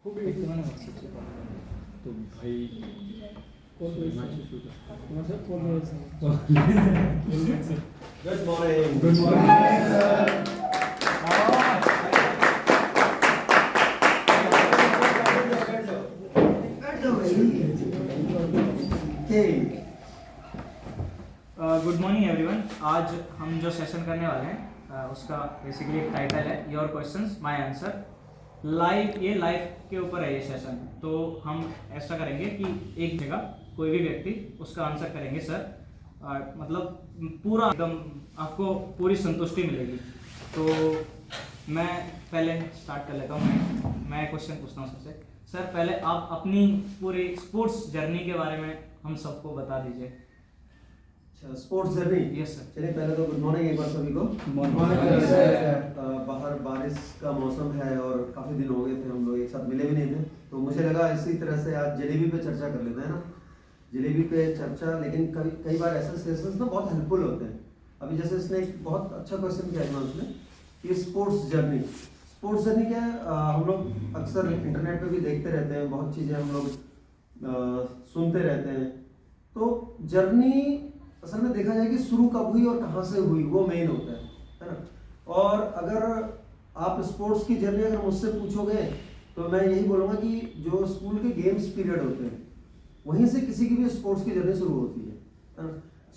तो भाई Good morning. Good morning. Good morning everyone. आज हम जो सेशन करने वाले हैं उसका बेसिकली एक टाइटल है योर क्वेश्चंस माय आंसर। ये लाइफ के ऊपर है ये सेशन। तो हम ऐसा करेंगे कि एक जगह कोई भी व्यक्ति उसका आंसर करेंगे सर, मतलब पूरा एकदम आपको पूरी संतुष्टि मिलेगी। तो मैं पहले स्टार्ट कर लेता हूँ। मैं क्वेश्चन पूछता हूँ सबसे। सर पहले आप अपनी पूरी स्पोर्ट्स जर्नी के बारे में हम सबको बता दीजिए। Sports journey. Yes sir. चलिए पहले तो गुड मॉर्निंग एक बार सभी को। बाहर बारिश का मौसम है और काफ़ी दिन हो गए थे हम लोग एक साथ मिले भी नहीं थे, तो मुझे लगा इसी तरह से आज जलेबी पे चर्चा कर लेते हैं ना। जलेबी पे चर्चा, लेकिन कई बार ऐसे सेशंस ना बहुत हेल्पफुल होते हैं। अभी जैसे इसने एक बहुत अच्छा क्वेश्चन किया हिमांशु ने कि स्पोर्ट्स जर्नी क्या है। हम लोग अक्सर इंटरनेट पे भी देखते रहते हैं, बहुत चीज़ें हम लोग सुनते रहते हैं। तो जर्नी असल में देखा जाए कि शुरू कब हुई और कहाँ से हुई, वो मेन होता है ना। और अगर आप स्पोर्ट्स की जर्नी अगर मुझसे पूछोगे तो मैं यही बोलूँगा कि जो स्कूल के गेम्स पीरियड होते हैं वहीं से किसी की भी स्पोर्ट्स की जर्नी शुरू होती है ना।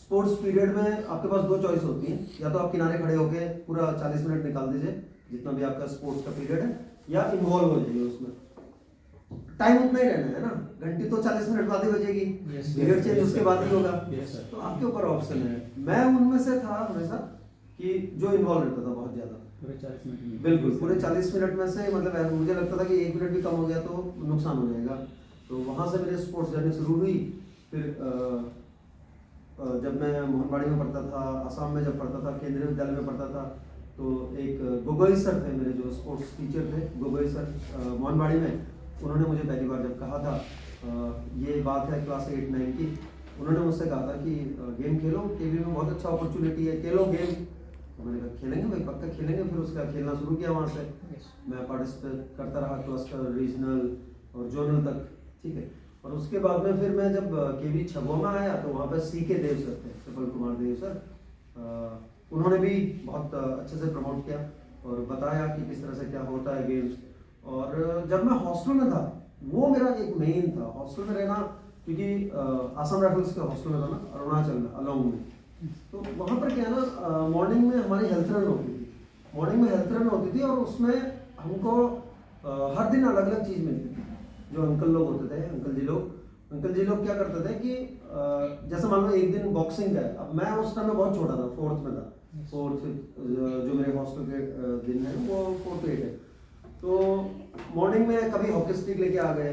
स्पोर्ट्स पीरियड में आपके पास दो चॉइस होती हैं, या तो आप किनारे खड़े होकर पूरा 40 मिनट निकाल दीजिए जितना भी आपका स्पोर्ट्स का पीरियड है, या इन्वॉल्व हो जाइए उसमें। टाइम उतना ही रहना है ना, घंटी तो 40 मिनट बाद ही बजेगी, पीरियड चेंज उसके बाद ही होगा। तो आपके ऊपर ऑप्शन है। मैं उनमें से था हमेशा कि जो इन्वॉल्व रहता था बहुत ज्यादा, पूरे 40 मिनट। बिल्कुल पूरे 40 मिनट में से मतलब मुझे लगता था कि 1 मिनट भी कम हो गया तो नुकसान हो जाएगा। तो वहाँ से मेरी स्पोर्ट्स जर्नी शुरू हुई। फिर जब मैं मोहनबाड़ी में पढ़ता था, आसाम में जब पढ़ता था, केंद्रीय विद्यालय में पढ़ता था, तो एक गोगोई सर थे मेरे जो स्पोर्ट्स टीचर थे, गोगोई सर मोहनबाड़ी में। उन्होंने मुझे पहली बार जब कहा था, ये बात है क्लास 8-9 की, उन्होंने मुझसे कहा था कि गेम खेलो, केवी में बहुत अच्छा अपॉर्चुनिटी है, खेलो गेम। तो मैंने कहा खेलेंगे भाई, पक्का खेलेंगे। फिर उसका खेलना शुरू किया वहाँ से। मैं पार्टिसिपेट करता रहा क्लस्टर, रीजनल और जोनल तक, ठीक है। और उसके बाद में फिर मैं जब केवी छबुआ में आया तो वहाँ पर सीके देव सर थे, कपिल कुमार देव सर। उन्होंने भी बहुत अच्छे से प्रमोट किया और बताया कि किस तरह से क्या होता है गेम्स। और जब मैं हॉस्टल में था, वो मेरा एक मेन था हॉस्टल में रहना, क्योंकि आसाम राइफल्स के हॉस्टल में था ना, अरुणाचल में अलॉन्ग में। तो वहाँ पर क्या है ना, मॉर्निंग में हमारी हेल्थ रन होती थी। और उसमें हमको हर दिन अलग अलग चीज़ मिलती थी। जो अंकल लोग होते थे, अंकल जी लोग क्या करते थे कि जैसे मान लो एक दिन बॉक्सिंग है। अब मैं उस टाइम में बहुत छोटा था, 4th में था, 4th जो मेरे हॉस्टल के दिन है वो 4 to 8 है। तो मॉर्निंग में कभी हॉकी स्टिक लेके आ गए,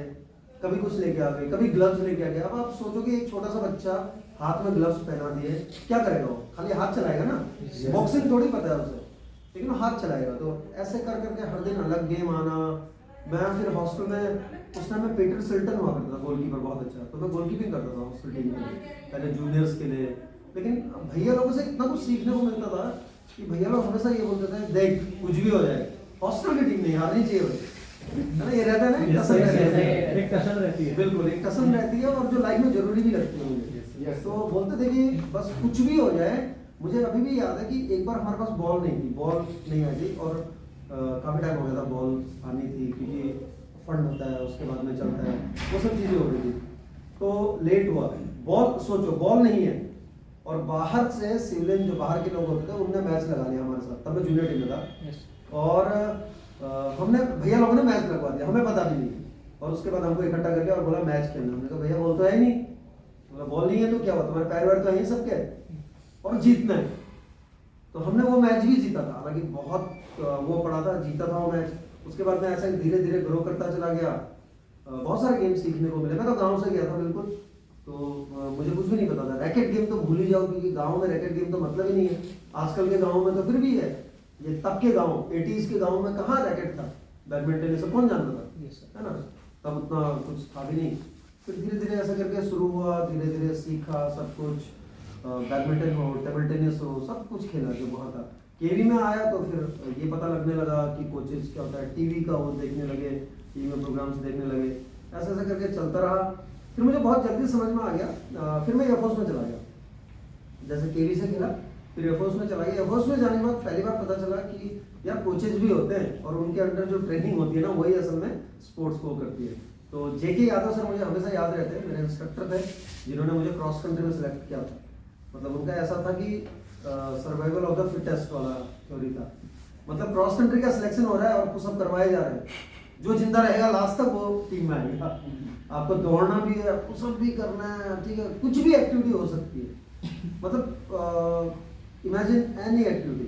कभी कुछ लेके आ गए, कभी ग्लव्स लेके आ गए। अब आप सोचो कि एक छोटा सा बच्चा हाथ में ग्लव्स पहना दिए, क्या करेगा वो? खाली हाथ चलाएगा ना, बॉक्सिंग थोड़ी पता है उसे, लेकिन हाथ चलाएगा। तो ऐसे कर करके हर दिन अलग गेम आना। मैं फिर हॉस्टल में उस टाइम में पीटर सिल्टन हुआ करता था गोलकीपर, बहुत अच्छा। तो मैं गोलकीपिंग करता था हॉस्टल टीम के लिए, पहले जूनियर्स के लिए। लेकिन भैया लोगों से इतना कुछ सीखने को मिलता था कि भैया लोग हमेशा ये बोलते थे, देख कुछ भी हो जाए, हॉस्टल की टीम नहीं हारनी चाहिए भाई, है ना। ये रहता है ना, एक टसन रहती है। बिल्कुल एक टसन रहती है, और जो लाइफ में जरूरी भी लगती है मुझे। तो बोलते थे कि बस कुछ भी हो जाए। मुझे अभी भी याद है कि एक बार हमारे पास बॉल नहीं आई थी, और काफ़ी टाइम हो गया था बॉल आनी थी, क्योंकि फंड होता है उसके बाद में चलता है, वो सब चीज़ें हो रही थी। तो लेट हुआ, बॉल नहीं है, और बाहर से सिविलियन जो बाहर के लोग होते थे उनने मैच लगा लिया हमारे साथ। तब मैं जूनियर टीम में था। और हमने भैया लोगों ने मैच लगवा दिया, हमें पता भी नहीं। और उसके बाद हमको इकट्ठा करके और बोला मैच खेलना। हमने कहा भैया बॉल तो है ही नहीं। बोला बॉल नहीं है तो क्या हुआ, तुम्हारे पैर वैर तो है ही सबके, और जीतना है। तो हमने वो मैच भी जीता था, हालांकि बहुत वो पड़ा था, जीता था वो मैच। उसके बाद में ऐसा धीरे धीरे ग्रो करता चला गया। बहुत सारे गेम सीखने को मिले। मैं तो गाँव से गया था बिल्कुल, तो मुझे कुछ भी नहीं पता था। रैकेट गेम तो भूल ही जाओ, क्योंकि गाँव में रैकेट गेम तो मतलब ही नहीं है। आजकल के गाँव में तो फिर भी है, ये तब के गाँव 80s के गाँव में कहाँ रैकेट था, बैडमिंटन ये सब कौन जानता था, है ना। तब उतना कुछ था भी नहीं। फिर धीरे धीरे ऐसा करके शुरू हुआ, धीरे धीरे सीखा सब कुछ। बैडमिंटन हो, टेबल टेनिस हो, सब कुछ खेला जो वहाँ था। केवी में आया तो फिर ये पता लगने लगा कि कोचेस क्या होता है, टीवी का वो देखने लगे, टीवी में प्रोग्राम्स देखने लगे, ऐसा ऐसा करके चलता रहा। फिर मुझे बहुत जल्दी समझ में आ गया, फिर मैं एयरफोर्स में चला गया। जैसे केवी से खेला, फिर एयरफोर्स में चला गया। एयरफोर्स में जाने के बाद पहली बार पता चला कि यार कोचेज भी होते हैं और उनके अंडर जो ट्रेनिंग होती है ना, वही असल में स्पोर्ट्स को करती है। तो जेके यादव सर मुझे हमेशा याद रहते हैं, मेरे इंस्ट्रक्टर थे जिन्होंने मुझे क्रॉस कंट्री में सिलेक्ट किया था। मतलब उनका ऐसा था कि सर्वाइवल ऑफ द फिटेस्ट वाला थ्योरी था। मतलब क्रॉस कंट्री का सिलेक्शन हो रहा है और पुशअप करवाए जा रहे हैं, जो जिंदा रहेगा लास्ट तक वो टीम में आएगा। आपको दौड़ना भी है, पुशअप भी करना है, ठीक है, कुछ भी एक्टिविटी हो सकती है। मतलब इमेजिन एनी एक्टिविटी,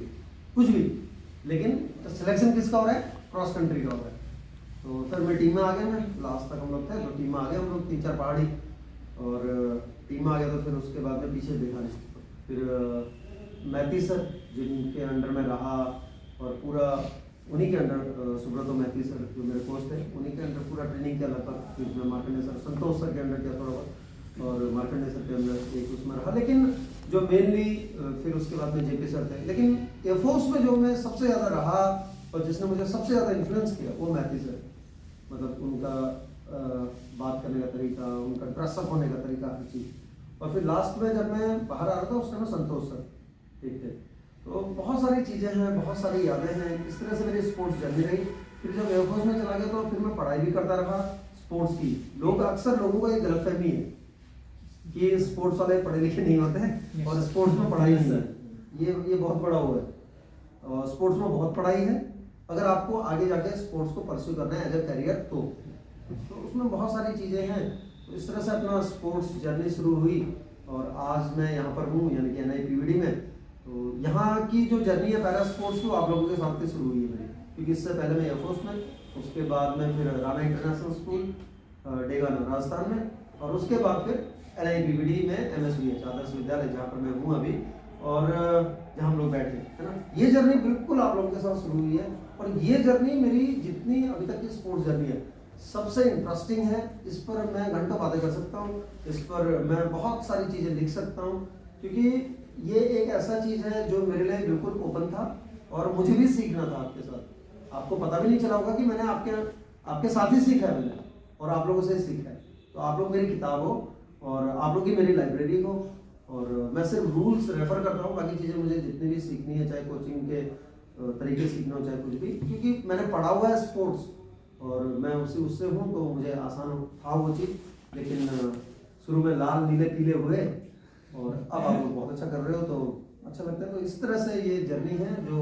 कुछ भी, लेकिन सिलेक्शन किसका हो रहा है? क्रॉस कंट्री का हो रहा है। तो फिर मैं टीम में आ गया, मैं लास्ट तक हम लोग थे, तो टीम में आ गए हम लोग 3-4 पहाड़ी, और टीम में आ गया। तो फिर उसके बाद में पीछे देखा नहीं। फिर मैथी सर जिनके अंडर में रहा और पूरा उन्हीं के अंडर, सुब्रतो मैथी सर जो मेरे कोच थे, उन्हीं के अंडर पूरा ट्रेनिंग किया लगभग। फिर मैं मार्कंडे सर, संतोष सर के अंडर किया थोड़ा बहुत, और मार्कंडे सर के अंदर एक उसमें रहा। लेकिन जो मेनली फिर उसके बाद में जेपी सर थे। लेकिन एयरफोर्स में जो मैं सबसे ज़्यादा रहा और जिसने मुझे सबसे ज़्यादा इन्फ्लुएंस किया वो मैथी सर। मतलब उनका बात करने का तरीका, उनका ड्रेसअप होने का तरीका, हर चीज़। और फिर लास्ट में जब मैं बाहर आ रहा था उस टाइम संतोष सर ठीक थे। तो बहुत सारी चीज़ें हैं, बहुत सारी यादें हैं। इस तरह से मेरी स्पोर्ट्स जर्नी रही। फिर जब एयरफोर्स में चला गया तो फिर मैं पढ़ाई भी करता रहा स्पोर्ट्स की। अक्सर लोगों को एक गलतफहमी है कि स्पोर्ट्स वाले पढ़े लिखे नहीं होते हैं और स्पोर्ट्स में पढ़ाई नहीं है। ये बहुत बड़ा वो है। स्पोर्ट्स में बहुत पढ़ाई है अगर आपको आगे जाके स्पोर्ट्स को परस्यू करना है एज ए करियर तो उसमें बहुत सारी चीज़ें हैं। तो इस तरह से अपना स्पोर्ट्स जर्नी शुरू हुई और आज मैं यहाँ पर हूँ, यानी कि NIPVD में। तो यहाँ की जो जर्नी है पैरा स्पोर्ट्स, वो आप लोगों के साथ ही शुरू हुई है मेरी, क्योंकि इससे पहले मैं एयरफोर्स में, उसके बाद में फिर राणा इंटरनेशनल स्कूल डेगाना राजस्थान में, और उसके बाद फिर NIPVD में MSVH आदर्श विद्यालय जहाँ पर मैं हूँ अभी, और जहाँ हम लोग बैठे है ना। ये जर्नी बिल्कुल आप लोगों के साथ शुरू हुई है। और ये जर्नी मेरी जितनी अभी तक की स्पोर्ट्स जर्नी है सबसे इंटरेस्टिंग है। इस पर मैं घंटों बातें कर सकता हूँ, इस पर मैं बहुत सारी चीज़ें लिख सकता हूँ, क्योंकि ये एक ऐसा चीज़ है जो मेरे लिए बिल्कुल ओपन था और मुझे भी सीखना था आपके साथ। आपको पता भी नहीं चला होगा कि मैंने आपके साथ ही सीखा है मैंने, और आप लोगों से सीखा है। तो आप लोग मेरी किताब हो और आप लोग की मेरी लाइब्रेरी हो, और मैं सिर्फ रूल्स रेफर करता हूँ। बाकी चीज़ें मुझे जितनी भी सीखनी है, चाहे कोचिंग के तरीके सीखना हो, चाहे कुछ भी, क्योंकि मैंने पढ़ा हुआ है स्पोर्ट्स और मैं उससे हूँ, तो मुझे आसान था वो चीज़। लेकिन शुरू में लाल नीले पीले हुए और अब आप लोग बहुत अच्छा कर रहे हो, तो अच्छा लगता है। तो इस तरह से ये जर्नी है जो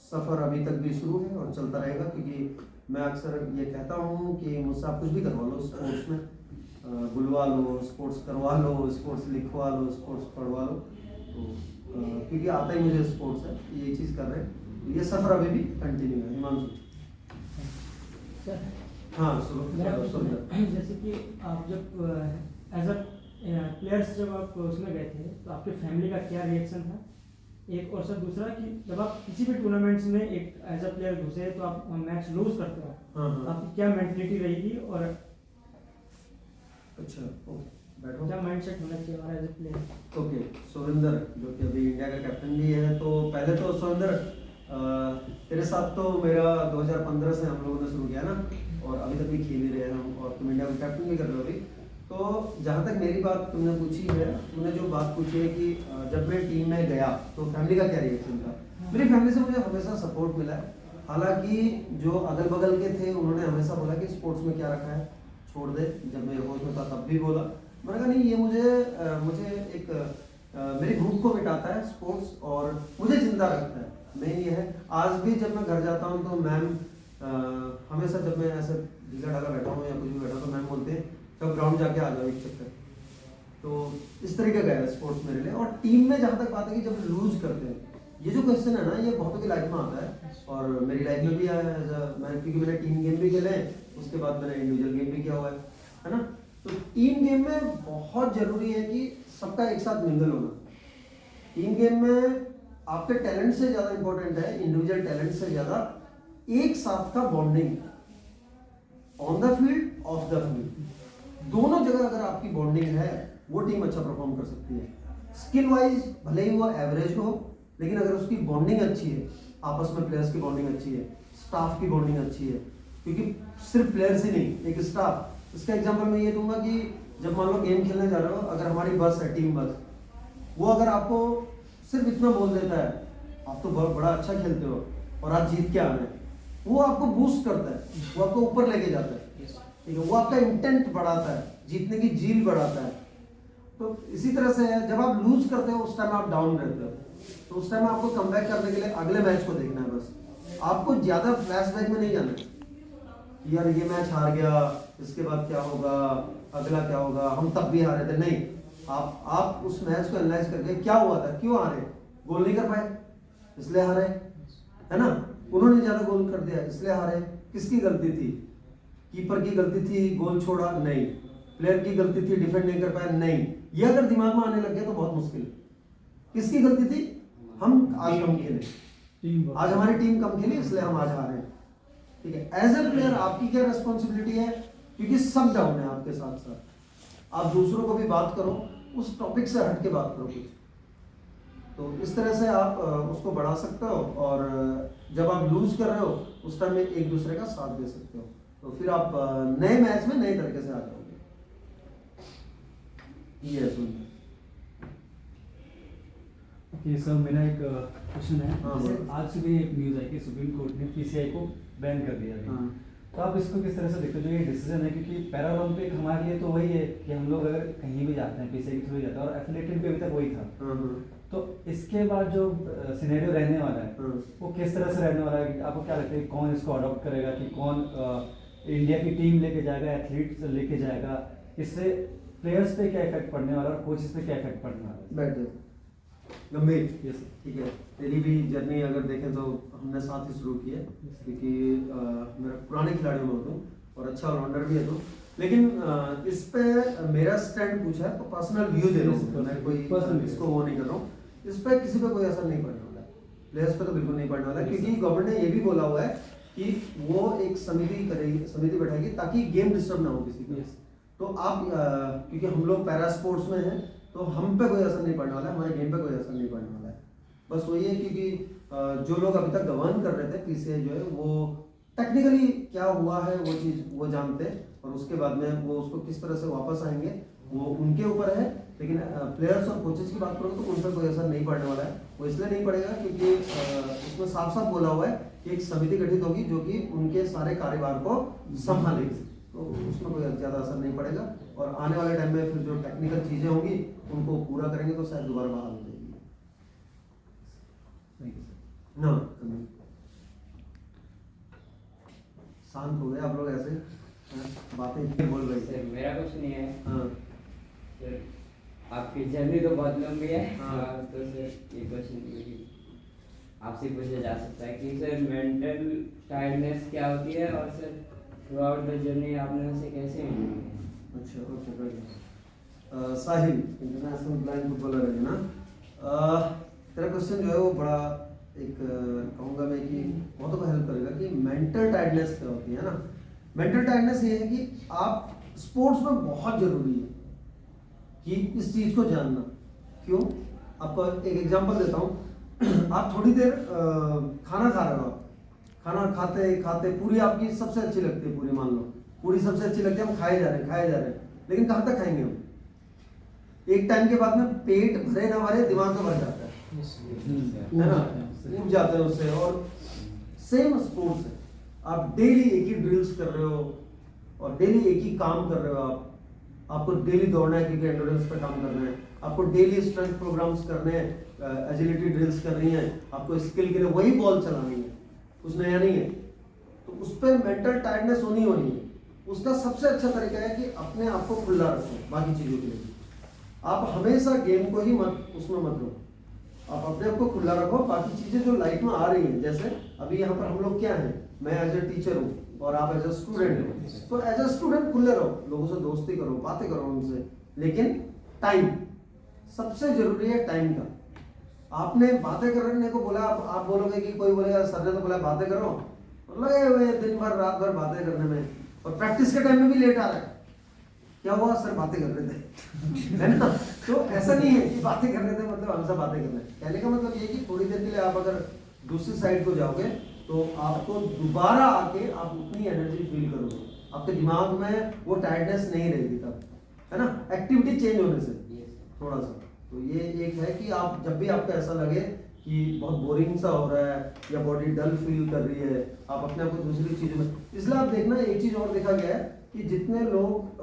सफ़र अभी तक भी शुरू है और चलता रहेगा। क्योंकि मैं अक्सर ये कहता हूँ कि मुझसे आप कुछ भी करवा लो स्पोर्ट्स में, बुलवा लो, स्पोर्ट्स करवा लो, स्पोर्ट्स लिखवा लो, स्पोर्ट्स पढ़वा लो, तो क्योंकि आता ही मुझे स्पोर्ट्स है, ये चीज़ कर रहे हैं। ये सफ़र अभी भी कंटिन्यू है। हिमांशु हाँ जैसे कि आप जब एज अ प्लेयर्स जब आप उसमें गए थे तो आपके फैमिली का क्या रिएक्शन था, एक। और सर दूसरा कि जब आप किसी भी टूर्नामेंट्स में एक एज अ प्लेयर घुसे तो आप मैच लूज करते हो, तो आपकी क्या मेंटलिटी रहेगी और अच्छा बैठो, क्या माइंडसेट होना चाहिए हमारा एज ए प्लेयर? ओके, सोविंदर जो कि अभी इंडिया का कैप्टन भी है। तो पहले तो सोविंदर तेरे साथ तो मेरा 2015 से हम लोगों ने शुरू किया ना, और अभी तक भी खेल ही रहे हैं हम, और तुम इंडिया में कैप्टन भी कर रहे हो अभी। तो जहाँ तक मेरी बात तुमने पूछी है, तुमने जो बात पूछी है कि जब मैं टीम में गया तो फैमिली का क्या रिएक्शन था, मेरी फैमिली से मुझे हमेशा सपोर्ट मिला है। हालांकि जो अगल बगल के थे उन्होंने हमेशा बोला कि स्पोर्ट्स में क्या रखा है, छोड़ दे। जब मैं एयरफोर्स में था तब भी बोला, मैंने कहा नहीं, ये मुझे एक मेरी भूख को मिटाता है स्पोर्ट्स, और मुझे जिंदा रखता है। मेन ये है। आज भी जब मैं घर जाता हूँ तो मैम हमेशा, जब मैं ऐसे ढीला ढाला बैठा हूँ या कुछ भी बैठा तो मैम बोलते हैं जब ग्राउंड जाके आ जाओ एक चक्कर। तो इस तरीके का है स्पोर्ट्स मेरे लिए। और टीम में जहाँ तक बात है कि जब लूज करते हैं, ये जो क्वेश्चन है ना, ये बहुतों की लाइफ में आता है और मेरी लाइफ में भी आया है। क्योंकि मैंने टीम गेम भी खेले हैं, उसके बाद मैंने इंडिविजुअल गेम भी किया हुआ है ना। तो टीम गेम में बहुत जरूरी है कि सबका एक साथ मिंगल होना। टीम गेम में आपके टैलेंट से ज़्यादा इंपॉर्टेंट है, इंडिविजुअल टैलेंट से ज़्यादा एक साथ का bonding, on the field, of the field, दोनों जगह अगर आपकी बॉन्डिंग है, वो टीम अच्छा परफॉर्म कर सकती है। स्किल वाइज भले ही वो एवरेज हो, लेकिन अगर उसकी बॉन्डिंग अच्छी है, आपस में प्लेयर्स की बॉन्डिंग अच्छी है, स्टाफ की बॉन्डिंग अच्छी है, क्योंकि सिर्फ प्लेयर्स ही नहीं, एक स्टाफ। इसका एग्जांपल मैं ये दूंगा कि जब मान लो गेम खेलने जा रहे हो, अगर हमारी बस है, टीम बस, वो अगर आपको सिर्फ इतना बोल देता है आप तो बहुत बड़ा अच्छा खेलते हो और आज जीत के आना है, वो आपको बूस्ट करता है, वो आपको ऊपर लेके जाता है, ठीक है, वो आपका इंटेंट बढ़ाता है, जीतने की जील बढ़ाता है। तो इसी तरह से है, जब आप लूज करते हो उस टाइम आप डाउन रहते हो, तो उस टाइम आपको कमबैक करने के लिए अगले मैच को देखना है। बस आपको ज्यादा फ्लैशबैक में नहीं जाना है, यार ये मैच हार गया, इसके बाद क्या होगा, अगला क्या होगा, हम तब भी हारे थे। नहीं, आप उस मैच को एनालाइज करके क्या हुआ था, क्यों हारे, गोल नहीं कर पाए इसलिए हारे, है ना, उन्होंने ज्यादा गोल कर दिया इसलिए हारे, किसकी गलती थी, कीपर की गलती थी, गोल छोड़ा नहीं, प्लेयर की गलती थी, डिफेंड नहीं कर पाया नहीं, ये अगर दिमाग में आने लग गया तो बहुत मुश्किल है। किसकी गलती थी, हम आज कम खेले, आज हमारी टीम कम खेली इसलिए हम आज हारे, ठीक है। एज ए प्लेयर आपकी क्या रिस्पॉन्सिबिलिटी है, क्योंकि सब डाउन है आपके साथ साथ, आप दूसरों को भी बात करो, उस टॉपिक से हट के बात करो कुछ, तो इस तरह से आप उसको बढ़ा सकते हो, और जब आप लूज कर रहे हो उस टाइम में एक दूसरे का साथ दे सकते हो, तो फिर आप नए मैच में नए तरीके से आ जाओगे। ये सुन कि सर मेरा एक क्वेश्चन है, हाँ, जैसे बोलो। आज सुबह एक न्यूज़ आई कि सुप्रीम कोर्ट ने पीसीआई को बैन कर दिया अभी। हाँ। तो आप इसको किस तरह से देखते हो, जो ये डिसीजन है, क्योंकि पैरा ओलंपिक हमारे लिए तो वही है कि हम लोग अगर कहीं भी जाते हैं पीसीआई के थ्रू जाते हैं, और एफिलेटेड भी अभी तक वही था, हाँ, हाँ, तो इसके बाद जो सिनेरियो रहने वाला है हाँ। वो किस तरह से रहने वाला है, आपको क्या लगता है कौन इसको अडॉप्ट करेगा, कि कौन इंडिया की टीम लेके जाएगा, एथलीट्स लेके जाएगा, इससे प्लेयर्स पे क्या इफेक्ट पड़ने वाला है और कोचेस पे क्या इफेक्ट पड़ने वाला है? बैठ जाओ गंभीर, Yes, ठीक है। तेरी भी जर्नी अगर देखें तो हमने साथ ही शुरू की है, क्योंकि मेरा पुराने खिलाड़ियों में हूँ और अच्छा ऑलराउंडर भी है, तो लेकिन इस पे मेरा स्टैंड पूछा है तो पर्सनल व्यू दे रहा हूँ मैं, कोई Personal view। इसको वो नहीं कर रहा हूँ, इस पे किसी पे कोई असर नहीं पड़ने वाला है, प्लेयर्स पे तो बिल्कुल नहीं पड़ने वाला है, क्योंकि गवर्नमेंट ने ये भी बोला हुआ है कि वो एक समिति करेगी, समिति बैठाएगी ताकि गेम डिस्टर्ब ना हो किसी का। तो आप क्योंकि हम लोग पैरा स्पोर्ट्स में हैं तो हम पे कोई असर नहीं पड़ने वाला है, हमारे गेम पे कोई असर नहीं पड़ने वाला है। बस वही है क्योंकि जो लोग अभी तक गवर्न कर रहे थे, पीसीआई जो है वो टेक्निकली क्या हुआ है वो चीज़ वो जानते हैं, और उसके बाद में वो उसको किस तरह से वापस आएंगे वो उनके ऊपर है। लेकिन प्लेयर्स और कोचेस की बात करो तो उन पर कोई असर नहीं पड़ने वाला है। वो इसलिए नहीं पड़ेगा क्योंकि उसमें साफ साफ बोला हुआ है कि एक समिति गठित होगी जो कि उनके सारे कार्यभार को संभालेगी, तो उसमें कोई ज़्यादा असर नहीं पड़ेगा। और आने वाले टाइम में फिर जो टेक्निकल चीज़ें होंगी उनको पूरा करेंगे तो शायद दोबारा बहाल हो जाएगी। Thank you, sir. ना शांत हो गए आप लोग, ऐसे बातें इतनी बोल रहे सर थे। मेरा कुछ नहीं है हाँ सर, आपकी जर्नी तो बहुत लंबी है। हाँ। तो सर ये क्वेश्चन आपसे पूछा जा सकता है कि सर मेंटल टायर्डनेस क्या होती है, और sir through out the journey आपने उसे कैसे हैंडल किया? अच्छा, ओके, वेरी साहिल इंटरनेशनल ब्लाइंड फुटबॉलर है ना। तेरा क्वेश्चन जो है वो बड़ा एक कहूँगा मैं कि बहुतों को हेल्प करेगा कि मेंटल टायर्डनेस क्या होती है ना। मेंटल टायर्डनेस ये है कि आप स्पोर्ट्स में बहुत ज़रूरी है कि इस चीज़ को जानना। क्यों, आपको एक एग्जांपल देता हूँ। आप थोड़ी देर खाना खा रहे हो, खाना खाते खाते पूरी आपकी सबसे अच्छी लगती है, पूरी मान लो पूरी सबसे अच्छी लगती है, हम खाए जा रहे हैं, लेकिन कहाँ तक खाएंगे हम? एक टाइम के बाद में पेट भरे ना भरे दिमाग तो भर जाता है ना, उठ जाते हैं उससे। और सेम स्पोर्ट्स है, आप डेली एक ही ड्रिल्स कर रहे हो और डेली एक ही काम कर रहे हो। आपको डेली दौड़ना है क्योंकि एंडोरेंस पे काम करना है, आपको डेली स्ट्रेंथ प्रोग्राम्स करने हैं, एजिलिटी ड्रिल्स करनी है, आपको स्किल के लिए वही बॉल चलानी है, कुछ नया नहीं है। तो उस पर मेंटल टायर्डनेस होनी है। उसका सबसे अच्छा तरीका है कि अपने आप को खुला रखो बाकी चीज़ों के लिए। आप हमेशा गेम को ही मत उसमें मत लो, आप अपने आप को खुला रखो। बाकी चीज़ें जो लाइफ में आ रही हैं, जैसे अभी यहाँ पर हम लोग क्या हैं, मैं एज ए टीचर हूँ और आप एज ए स्टूडेंट हो, तो एज ए स्टूडेंट खुले रहो, लोगों से दोस्ती करो, बातें करो उनसे, लेकिन टाइम सबसे जरूरी है। टाइम का आपने बातें करने को बोला, आप बोलोगे कि कोई बोलेगा सर ने तो बोला बातें करो, लगे हुए दिन भर रात भर बातें करने में, और प्रैक्टिस के टाइम में भी लेट आ रहा है। क्या हुआ सर, बातें कर रहे थे है ना। तो ऐसा नहीं है कि बातें कर रहे थे मतलब हमेशा बातें करना है। कहने का मतलब ये कि थोड़ी देर के लिए आप अगर दूसरी साइड को जाओगे तो आपको दोबारा आके आप उतनी एनर्जी फील करोगे, आपके दिमाग में वो टायर्डनेस नहीं रहेगी तब, है ना, एक्टिविटी चेंज होने से थोड़ा सा। तो ये एक है कि आप जब भी आपको ऐसा लगे कि बहुत बोरिंग सा हो रहा है या बॉडी डल फील कर रही है, आप अपने आप को दूसरी चीज़ों में, इसलिए आप देखना एक चीज़ और देखा गया है कि जितने लोग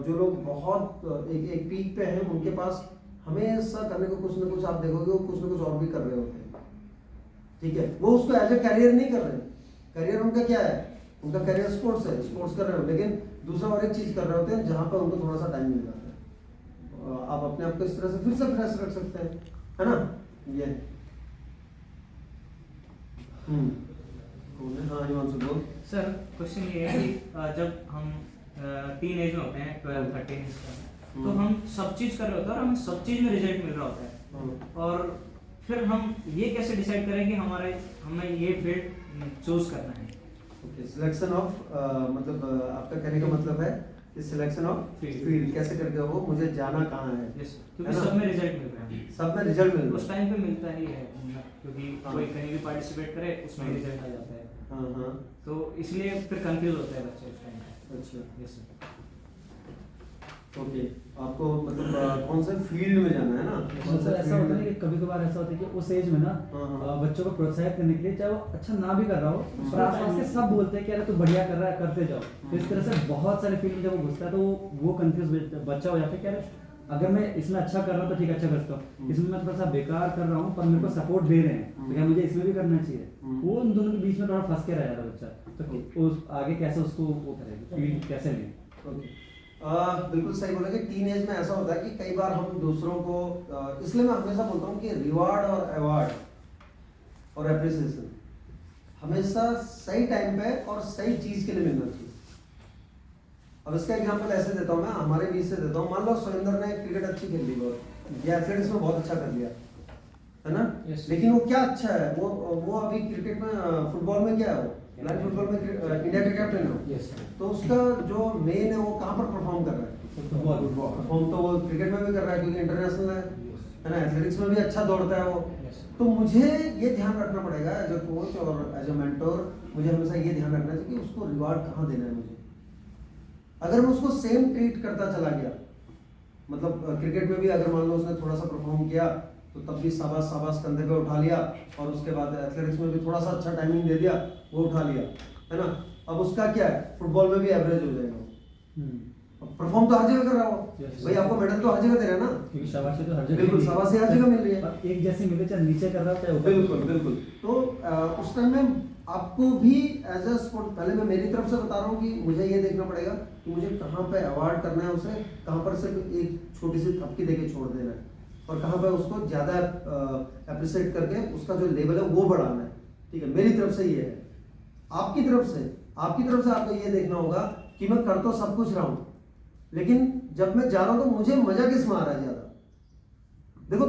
जो लोग बहुत एक पीक पे हैं, उनके पास हमेशा करने को कुछ ना कुछ, आप देखोगे वो कुछ ना कुछ और भी कर रहे होते हैं, ठीक है, वो उसको एज ए करियर नहीं कर रहे, करियर उनका क्या है, उनका करियर स्पोर्ट्स है, स्पोर्ट्स कर रहे हो, लेकिन दूसरा और एक चीज़ कर रहे होते हैं जहाँ पर उनको थोड़ा सा टाइम मिल जाता है। आप अपने आप को इस तरह से फिर से फ्रेश रख सकते हैं, है ना, ये हाँ हिमांशु बोल। सर क्वेश्चन ये है कि जब हम टीन एज में होते हैं 12-13 तो हम सब चीज़ कर रहे होते हैं और हमें सब चीज़ में रिजल्ट मिल रहा होता है, और फिर हम ये कैसे डिसाइड करें कि हमें ये फील्ड चूज करना है? ओके, सिलेक्शन ऑफ मतलब आपका कहने का मतलब है कि सिलेक्शन ऑफ फील्ड कैसे करके हो, मुझे जाना कहाँ है, क्योंकि सब में रिजल्ट मिल रहा है, सब में रिजल्ट मिल रहा उस टाइम पे मिलता ही है, क्योंकि कोई कहीं भी पार्टिसिपेट करे उसमें रिजल्ट आ जाता है। हाँ, तो इसलिए फिर कंफ्यूज होता है बच्चे उस टाइम पे। अच्छा, यस सर। ओके, आपको मतलब कौन से फील्ड में जाना है ना, कौन सर से ऐसा होता है कि कभी कभार ऐसा होता है कि उस एज में ना हाँ। बच्चों को प्रोत्साहित करने के लिए, चाहे वो अच्छा ना भी कर रहा हो, पर आसपास के सब बोलते हैं कि अरे तू बढ़िया कर रहा है, करते जाओ। तो इस तरह से बहुत सारे फील्ड में जब वो घुसता है तो वो कंफ्यूज बच्चा हो जाता है कि अरे अगर मैं इसमें अच्छा कर रहा हूँ तो ठीक, अच्छा करता हूँ, इसमें मैं थोड़ा सा बेकार कर रहा हूँ पर मेरे को सपोर्ट दे रहे हैं, तो क्या मुझे इसमें भी करना चाहिए? वो उन दोनों के बीच में थोड़ा फंस के रह जाता है बच्चा। तो उस आगे कैसे उसको वो करेगा, फील्ड कैसे लें? ओके, बिल्कुल सही बोला कि टीन एज में ऐसा होता है कि कई बार हम दूसरों को इसलिए मैं हमेशा बोलता हूँ कि रिवार्ड और अवार्ड और एप्रिसिएशन हमेशा सही टाइम पे और सही चीज के लिए मिलना चाहिए। अब इसका एग्जांपल ऐसे देता हूँ, मैं हमारे बीच से देता हूँ। मान लो सुरेंद्र ने क्रिकेट अच्छी खेल ली बहुत, या एथलेटिक्स में बहुत अच्छा कर लिया, है ना, लेकिन वो क्या अच्छा है, वो अभी क्रिकेट में फुटबॉल में क्या है, वो ब्लाइंड फुटबॉल में इंडिया का कैप्टन है, तो उसका जो मेन है वो कहाँ पर परफॉर्म कर रहा है, फुटबॉल परफॉर्म तो वो क्रिकेट में भी कर रहा है क्योंकि इंटरनेशनल है ना, एथलेटिक्स में भी अच्छा दौड़ता है वो। तो मुझे ये ध्यान रखना पड़ेगा एज ए कोच और एज ए मेंटोर, मुझे हमेशा ये ध्यान रखना चाहिए कि उसको रिवार्ड कहाँ देना है मुझे। अगर मैं उसको सेम ट्रीट करता चला गया, मतलब क्रिकेट में भी अगर मान लो उसने थोड़ा सा परफॉर्म किया तो तब भी शाबाश शाबाश कंधे पे उठा लिया, और उसके बाद एथलेटिक्स में भी थोड़ा सा अच्छा टाइमिंग दे दिया, वो उठा लिया, है ना, अब उसका क्या है, फुटबॉल में भी एवरेज हो जाएगा। परफॉर्म तो हर जगह कर रहा हो, भाई आपको मेडल तो हर जगह दे रहा है ना, क्योंकि शाबाशी तो हर जगह, बिल्कुल शाबाशी हर जगह मिल रही है, एक जैसे मिले चाहे नीचे कर रहा हो चाहे ऊपर। बिल्कुल बिल्कुल। तो उस टाइम में आपको भी एज अ स्पोर्ट, पहले मैं मेरी तरफ से बता रहा हूँ कि मुझे ये देखना पड़ेगा कि मुझे कहाँ पे अवार्ड करना है उसे, कहाँ पर सिर्फ एक छोटी सी थपकी देके छोड़ देना है, और कहाँ पर उसको ज़्यादा अप्रिशिएट करके उसका जो लेवल है वो बढ़ाना है। ठीक है, मेरी तरफ से ये है। आपकी तरफ से आपको ये देखना होगा कि मैं कर तो सब कुछ रहा हूँ, लेकिन जब मैं जा रहा हूँ तो मुझे मजा किस में आ रहा है ज़्यादा। देखो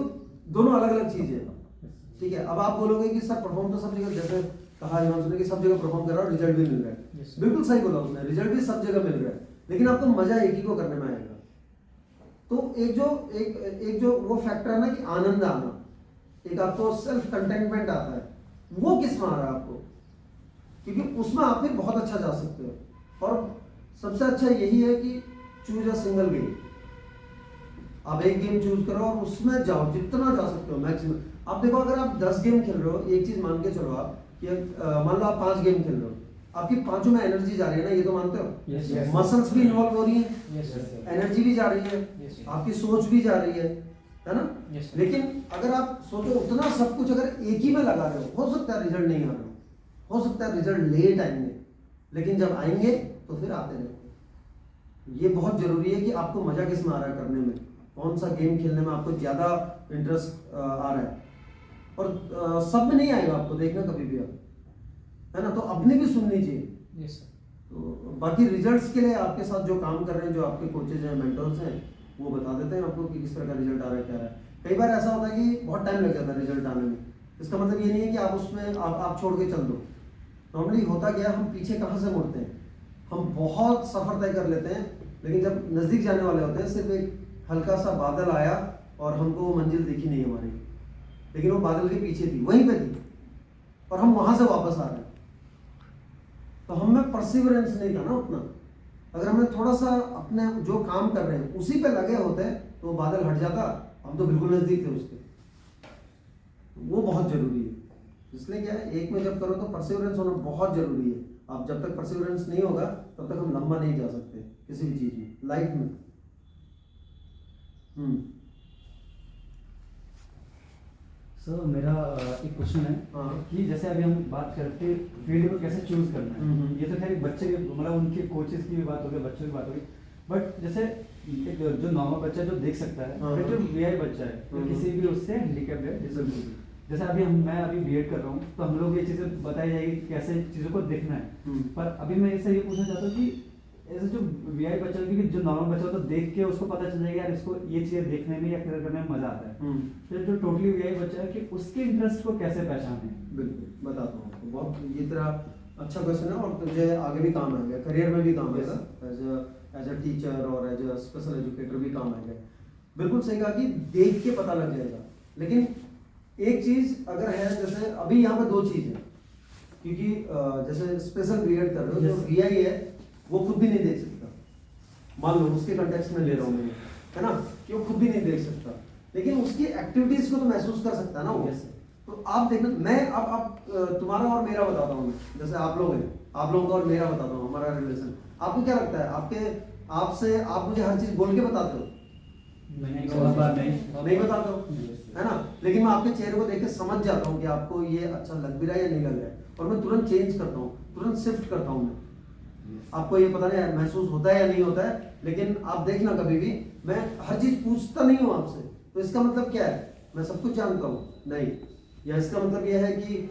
दोनों अलग अलग चीज़ है, ठीक है। अब आप बोलोगे कि सर परफॉर्म तो सब जगह, जैसे कहा हिमांशु ने कि सब जगह परफॉर्म कर रहा है, रिजल्ट भी मिल रहा है, बिल्कुल सही बोला उसने, रिजल्ट भी सब जगह मिल रहा है, लेकिन आपको मजा एक ही को करने में आएगा। तो एक जो वो फैक्टर है ना कि आनंद आना, एक आपको सेल्फ कंटेंटमेंट आता है, वो किस में आ रहा है आपको, क्योंकि उसमें आप फिर बहुत अच्छा जा सकते हो। और सबसे अच्छा यही है कि चूज अ सिंगल गेम, आप एक गेम चूज करो और उसमें जाओ, जितना जा सकते हो मैक्सिमम। आप देखो अगर आप 10 गेम खेल रहे हो, एक चीज मान के चलो आप कि मान लो आप 5 गेम खेल रहे हो, आपकी पांचों में एनर्जी जा रही है ना, ये तो मानते हो, मसल्स भी इन्वॉल्व हो रही है, एनर्जी भी जा रही है, आपकी सोच भी जा रही है ना। लेकिन अगर आप सोचो उतना सब कुछ अगर एक ही में लगा रहे हो सकता है रिजल्ट नहीं आ रहा, हो सकता है रिजल्ट लेट आएंगे, लेकिन जब आएंगे तो फिर आते रहे। ये बहुत जरूरी है कि आपको मजा किस में आ रहा है करने में, कौन सा गेम खेलने में आपको ज्यादा इंटरेस्ट आ रहा है, और सब में नहीं आएगा आपको, देखना कभी भी आप, है ना, तो अपनी भी सुननी चाहिए। तो बाकी रिजल्ट्स के लिए आपके साथ जो काम कर रहे हैं, जो आपके कोचेज हैं, मेंटर्स हैं, वो बता देते हैं आपको कि किस तरह का रिजल्ट आ रहा है, क्या है। कई बार ऐसा होता है कि बहुत टाइम लग जाता है रिजल्ट आने में, इसका मतलब ये नहीं है कि आप उसमें आप छोड़ के चल दो। नॉर्मली होता क्या, हम पीछे कहाँ से मुड़ते हैं, हम बहुत सफर तय कर लेते हैं, लेकिन जब नजदीक जाने वाले होते हैं सिर्फ एक हल्का सा बादल आया और हमको वो मंजिल दिखी नहीं हमारी, लेकिन वो बादल के पीछे थी, वहीं पे थी, और हम वहां से वापस आ रहे हैं। तो हम में परसिवरेंस नहीं था ना उतना। अगर हमें थोड़ा सा अपने जो काम कर रहे हैं उसी पे लगे होते तो वो बादल हट जाता, हम तो बिल्कुल नजदीक थे उसके। वो बहुत जरूरी है, इसलिए क्या है, एक में जब करो तो परसिवरेंस होना बहुत जरूरी है। आप जब तक परसिवरेंस नहीं होगा तब तक हम लंबा नहीं जा सकते किसी भी चीज में, लाइफ में। सर मेरा एक क्वेश्चन है हाँ। कि जैसे अभी हम बात करते हैं फील्ड को कैसे चूज करना है, ये तो खैर एक बच्चे के मतलब उनके कोचेस की भी बात हो गई, बच्चों की बात हो गई, बट जैसे एक जो नॉर्मल बच्चा जो देख सकता है, हाँ। फिर जो वीआई बच्चा है तो किसी भी उससे हैंडीकैप्ड है डिसेबल, जैसे अभी मैं अभी बीएड कर रहा हूँ तो हम लोग ये चीज़ें बताई जाएगी कि कैसे चीज़ों को देखना है, पर अभी मैं इससे ये पूछना चाहता हूँ कि ऐसे जो वीआई बच्चा है, क्योंकि जो नॉर्मल बच्चा हो तो देख के उसको पता चल जाएगा यार इसको ये चीज़ें देखने में या क्लियर करने में मजा आता है, फिर जो टोटली वीआई बच्चा है कि उसके इंटरेस्ट को कैसे पहचाने। बिल्कुल बताता हूँ आपको, बहुत ये तेरा अच्छा क्वेश्चन है और तुझे आगे भी काम आएगा, करियर में भी काम आएगा, एज अ टीचर और एज अ स्पेशल एजुकेटर भी काम आएगा। बिल्कुल सही कहा कि देख के पता लग जाएगा, लेकिन एक चीज अगर है, जैसे अभी यहाँ पे दो चीज है, क्योंकि जैसे स्पेशल बीएड कर रहे हो, जो वीआई है वो खुद भी नहीं देख सकता, मान लो उसके कंटेक्स्ट में ले रहा हूँ मैं, है ना, कि वो खुद भी नहीं देख सकता, लेकिन उसकी एक्टिविटीज को तो महसूस कर सकता है ना वो। तो आप देखना, मैं अब तुम्हारा और मेरा बताता हूँ, जैसे आप लोग हैं, आप लोगों का और मेरा बताता हूँ हमारा रिलेशन। आपको क्या लगता है, आपसे आप मुझे हर चीज बोल के बताते हो? नहीं बताते हो, है ना, लेकिन मैं आपके चेहरे को देख के समझ जाता हूँ कि आपको ये अच्छा लग भी रहा है या नहीं लग रहा है, और मैं तुरंत चेंज करता हूँ, तुरंत शिफ्ट करता हूँ मैं। आपको ये पता नहीं महसूस होता है या नहीं होता है, लेकिन आप देखना कभी भी मैं हर चीज पूछता नहीं हूँ आपसे, तो इसका मतलब क्या है, मैं सब कुछ जानता हूँ? नहीं। या इसका मतलब यह है कि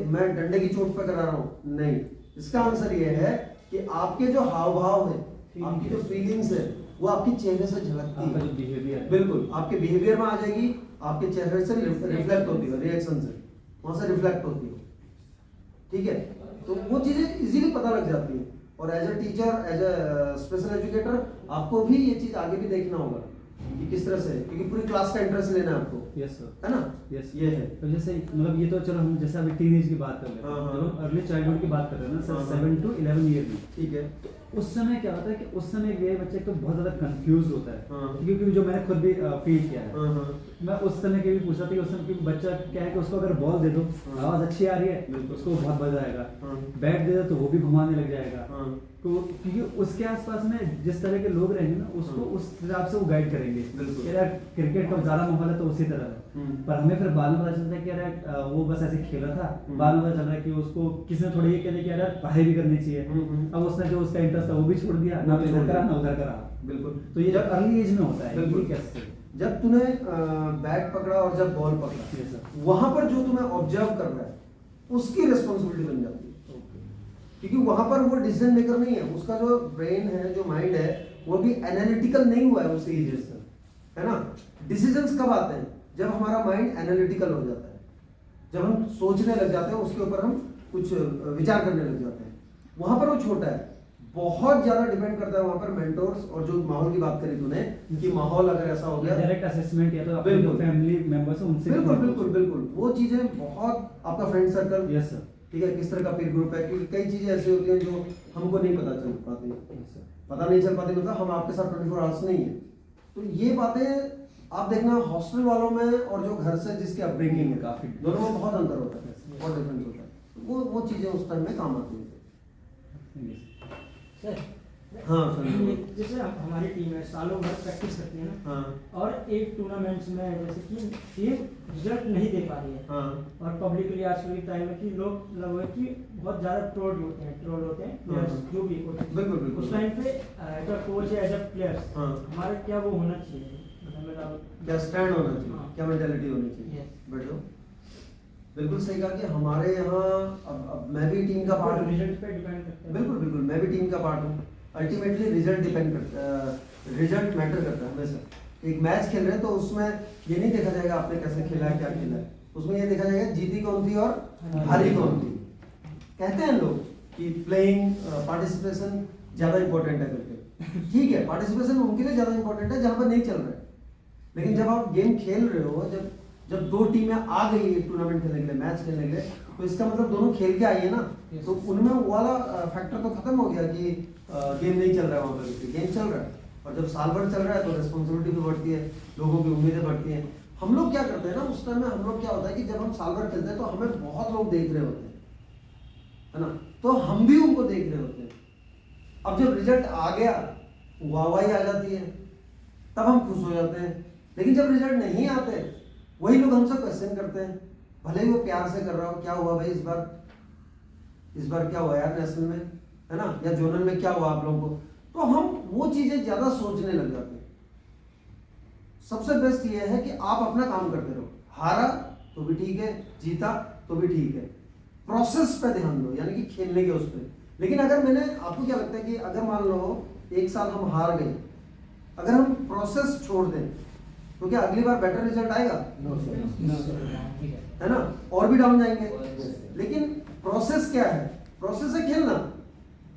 मैं डंडे की चोट पर करा रहा हूँ? नहीं। इसका आंसर ये है कि आपके जो हाव भाव है, आपकी जो फीलिंग्स है, वो आपके चेहरे से झलकती है, बिहेवियर, बिल्कुल आपके बिहेवियर में आ जाएगी, आपके चेहरे से रिफ्लेक्ट होती है, रिएक्शन से वहां से रिफ्लेक्ट होती है, ठीक है। तो वो चीजें इजीली पता लग जाती है, और as a teacher, as a special educator आपको भी ये चीज आगे भी देखना होगा कि किस तरह से, क्योंकि पूरी क्लास का इंटरेस्ट लेना है आपको। यस सर, है ना, यस ये है। तो जैसे मतलब ये तो चलो हम जैसे अभी टीनेज की बात कर रहे हैं, हाँ। जब हम अर्ली चाइल्डहुड की बात कर रहे हैं ना सर, हाँ। 7 to 11 ईयर में, ठीक है। तो उस समय क्या होता है कि उस समय वीआई बच्चे तो बहुत ज्यादा कंफ्यूज होता है, हाँ। क्योंकि जो मैंने खुद भी फील किया है, हाँ। मैं उस समय के भी पूछा था कि उस समय क्योंकि बच्चा क्या है कि उसको अगर बॉल दे दो, हाँ। आवाज अच्छी आ रही है बिल्कुल। उसको बहुत मजा आएगा, हाँ। बैट दे दो तो वो भी घुमाने लग जाएगा, हाँ। तो क्योंकि उसके आसपास में जिस तरह के लोग रहेंगे ना उसको हाँ। उस हिसाब से वो गाइड करेंगे, बिल्कुल। कि यार क्रिकेट का ज्यादा माहौल है तो उसी तरह है, पर हमें फिर बाद में पता चलता है कि यार वो बस ऐसे खेला था, बाद में पता चल रहा है कि उसको किसी ने थोड़ी ये कहने कि यार पढ़ाई भी करनी चाहिए, अब उसने जो उसका इंटरेस्ट था वो भी छोड़ दिया, ना तो इधर करा ना उधर करा। बिल्कुल। तो ये जब अर्ली एज में होता है, बिल्कुल। ये कैसे? जब तूने बैट पकड़ा और जब बॉल पकड़ा, Yes, sir. वहां पर जो तुम्हें ऑब्जर्व कर रहा है उसकी रिस्पॉन्सिबिलिटी बन जाती है, क्योंकि वहां पर वो डिसीजन मेकर नहीं है, उसका जो ब्रेन है, जो माइंड है, वो भी एनालिटिकल नहीं हुआ है उस एज से, है ना। डिसीजंस कब आते हैं? जब हमारा माइंड एनालिटिकल हो जाता है, जब हम सोचने लग जाते हैं, उसके ऊपर हम कुछ विचार करने लग जाते हैं, वहां पर वो छोटा है। बहुत ज्यादा डिपेंड करता है वहां पर मेंटोर्स और जो माहौल की बात करी तूने, कि माहौल अगर ऐसा हो गया, डायरेक्ट असेसमेंट या तो अपने जो फैमिली मेंबर्स हैं उनसे, बिल्कुल बिल्कुल बिल्कुल, वो चीजें बहुत, आपका फ्रेंड सर्कल, यस सर, ठीक है, किस तरह का पीर ग्रुप है, क्योंकि कई चीजें ऐसी होती हैं जो हमको नहीं पता चल पाती, पता नहीं चल पाती, मतलब हम आपके साथ 24 आवर्स नहीं है। तो ये बातें आप देखना, हॉस्टल वालों में और जो घर से जिसकी अपब्रिंगिंग है, काफी दोनों में बहुत अंतर होता है, बहुत डिफरेंस होता है। वो चीजें उस टाइम में काम आती हैं। सर हाँ जैसे हमारी टीम है, सालों भर प्रैक्टिस करती है ना, हाँ और एक टूर्नामेंट्स में जैसे कि टीम रिजल्ट नहीं दे पा रही है, हाँ और पब्लिकली आजकल के टाइम में कि लोग लगभग कि बहुत ज़्यादा ट्रोल होते हैं players, जो भी होते हैं, बिल्कुल बिल्कुल। उस टाइम पे एज अ कोच या एज अ प्लेयर्स हाँ। हमारा क्या वो होना चाहिए, मतलब मेरा क्या स्टैंड होना चाहिए, हाँ। क्या मेंटालिटी होनी चाहिए? Yes. बैठो। बिल्कुल सही कहा कि हमारे यहाँ, अब मैं भी टीम का पार्ट हूँ, रिजल्ट पे डिपेंड करता है। बिल्कुल बिल्कुल, मैं भी टीम का पार्ट हूँ। अल्टीमेटली रिजल्ट डिपेंड करता है, रिजल्ट मैटर करता है हमेशा। एक मैच खेल रहे हैं तो उसमें ये नहीं देखा जाएगा आपने कैसे खेला है, क्या खेला है, उसमें ये देखा जाएगा जीती कौन थी और हारी कौन थी। कहते हैं लोग कि प्लेइंग पार्टिसिपेशन ज़्यादा इंपॉर्टेंट है करके, ठीक है, पार्टिसिपेशन उनके लिए ज़्यादा इंपॉर्टेंट है जहाँ पर नहीं चल रहा है, लेकिन जब आप गेम खेल रहे हो, जब दो टीमें आ गई टूर्नामेंट खेलने के लिए, मैच खेलने के लिए, तो इसका मतलब दोनों खेल के आई है ना, Yes. तो उनमें वो वाला फैक्टर तो खत्म हो गया कि गेम नहीं चल रहा है वहाँ पर, गेम चल रहा है। और जब साल भर चल रहा है तो रिस्पॉन्सिबिलिटी भी बढ़ती है, लोगों की उम्मीदें बढ़ती हैं। हम लोग क्या करते हैं ना उस टाइम में, हम लोग क्या होता है कि जब हम साल भर खेलते हैं तो हमें बहुत लोग देख रहे होते हैं, है ना, तो हम भी उनको देख रहे होते हैं। अब जब रिजल्ट आ गया, वाहवाही आ जाती है, तब हम खुश हो जाते हैं। लेकिन जब रिजल्ट नहीं आते, वही लोग हमसे क्वेश्चन करते हैं, भले ही वो प्यार से कर रहा हो, क्या हुआ भाई इस बार क्या हुआ यार नेशनल में, है ना, या जोनल में क्या हुआ आप लोगों को। तो हम वो चीजें ज्यादा सोचने लग जाते हैं। सबसे बेस्ट ये है कि आप अपना काम करते रहो, हारा तो भी ठीक है, जीता तो भी ठीक है, प्रोसेस पे ध्यान दो, यानी कि खेलने के उस पर। लेकिन अगर मैंने, आपको क्या लगता है कि अगर मान लो एक साल हम हार गए, अगर हम प्रोसेस छोड़ दें तो क्या अगली बार बेटर रिजल्ट आएगा? है ना, और भी डाउन जाएंगे। लेकिन प्रोसेस क्या है? प्रोसेस है खेलना,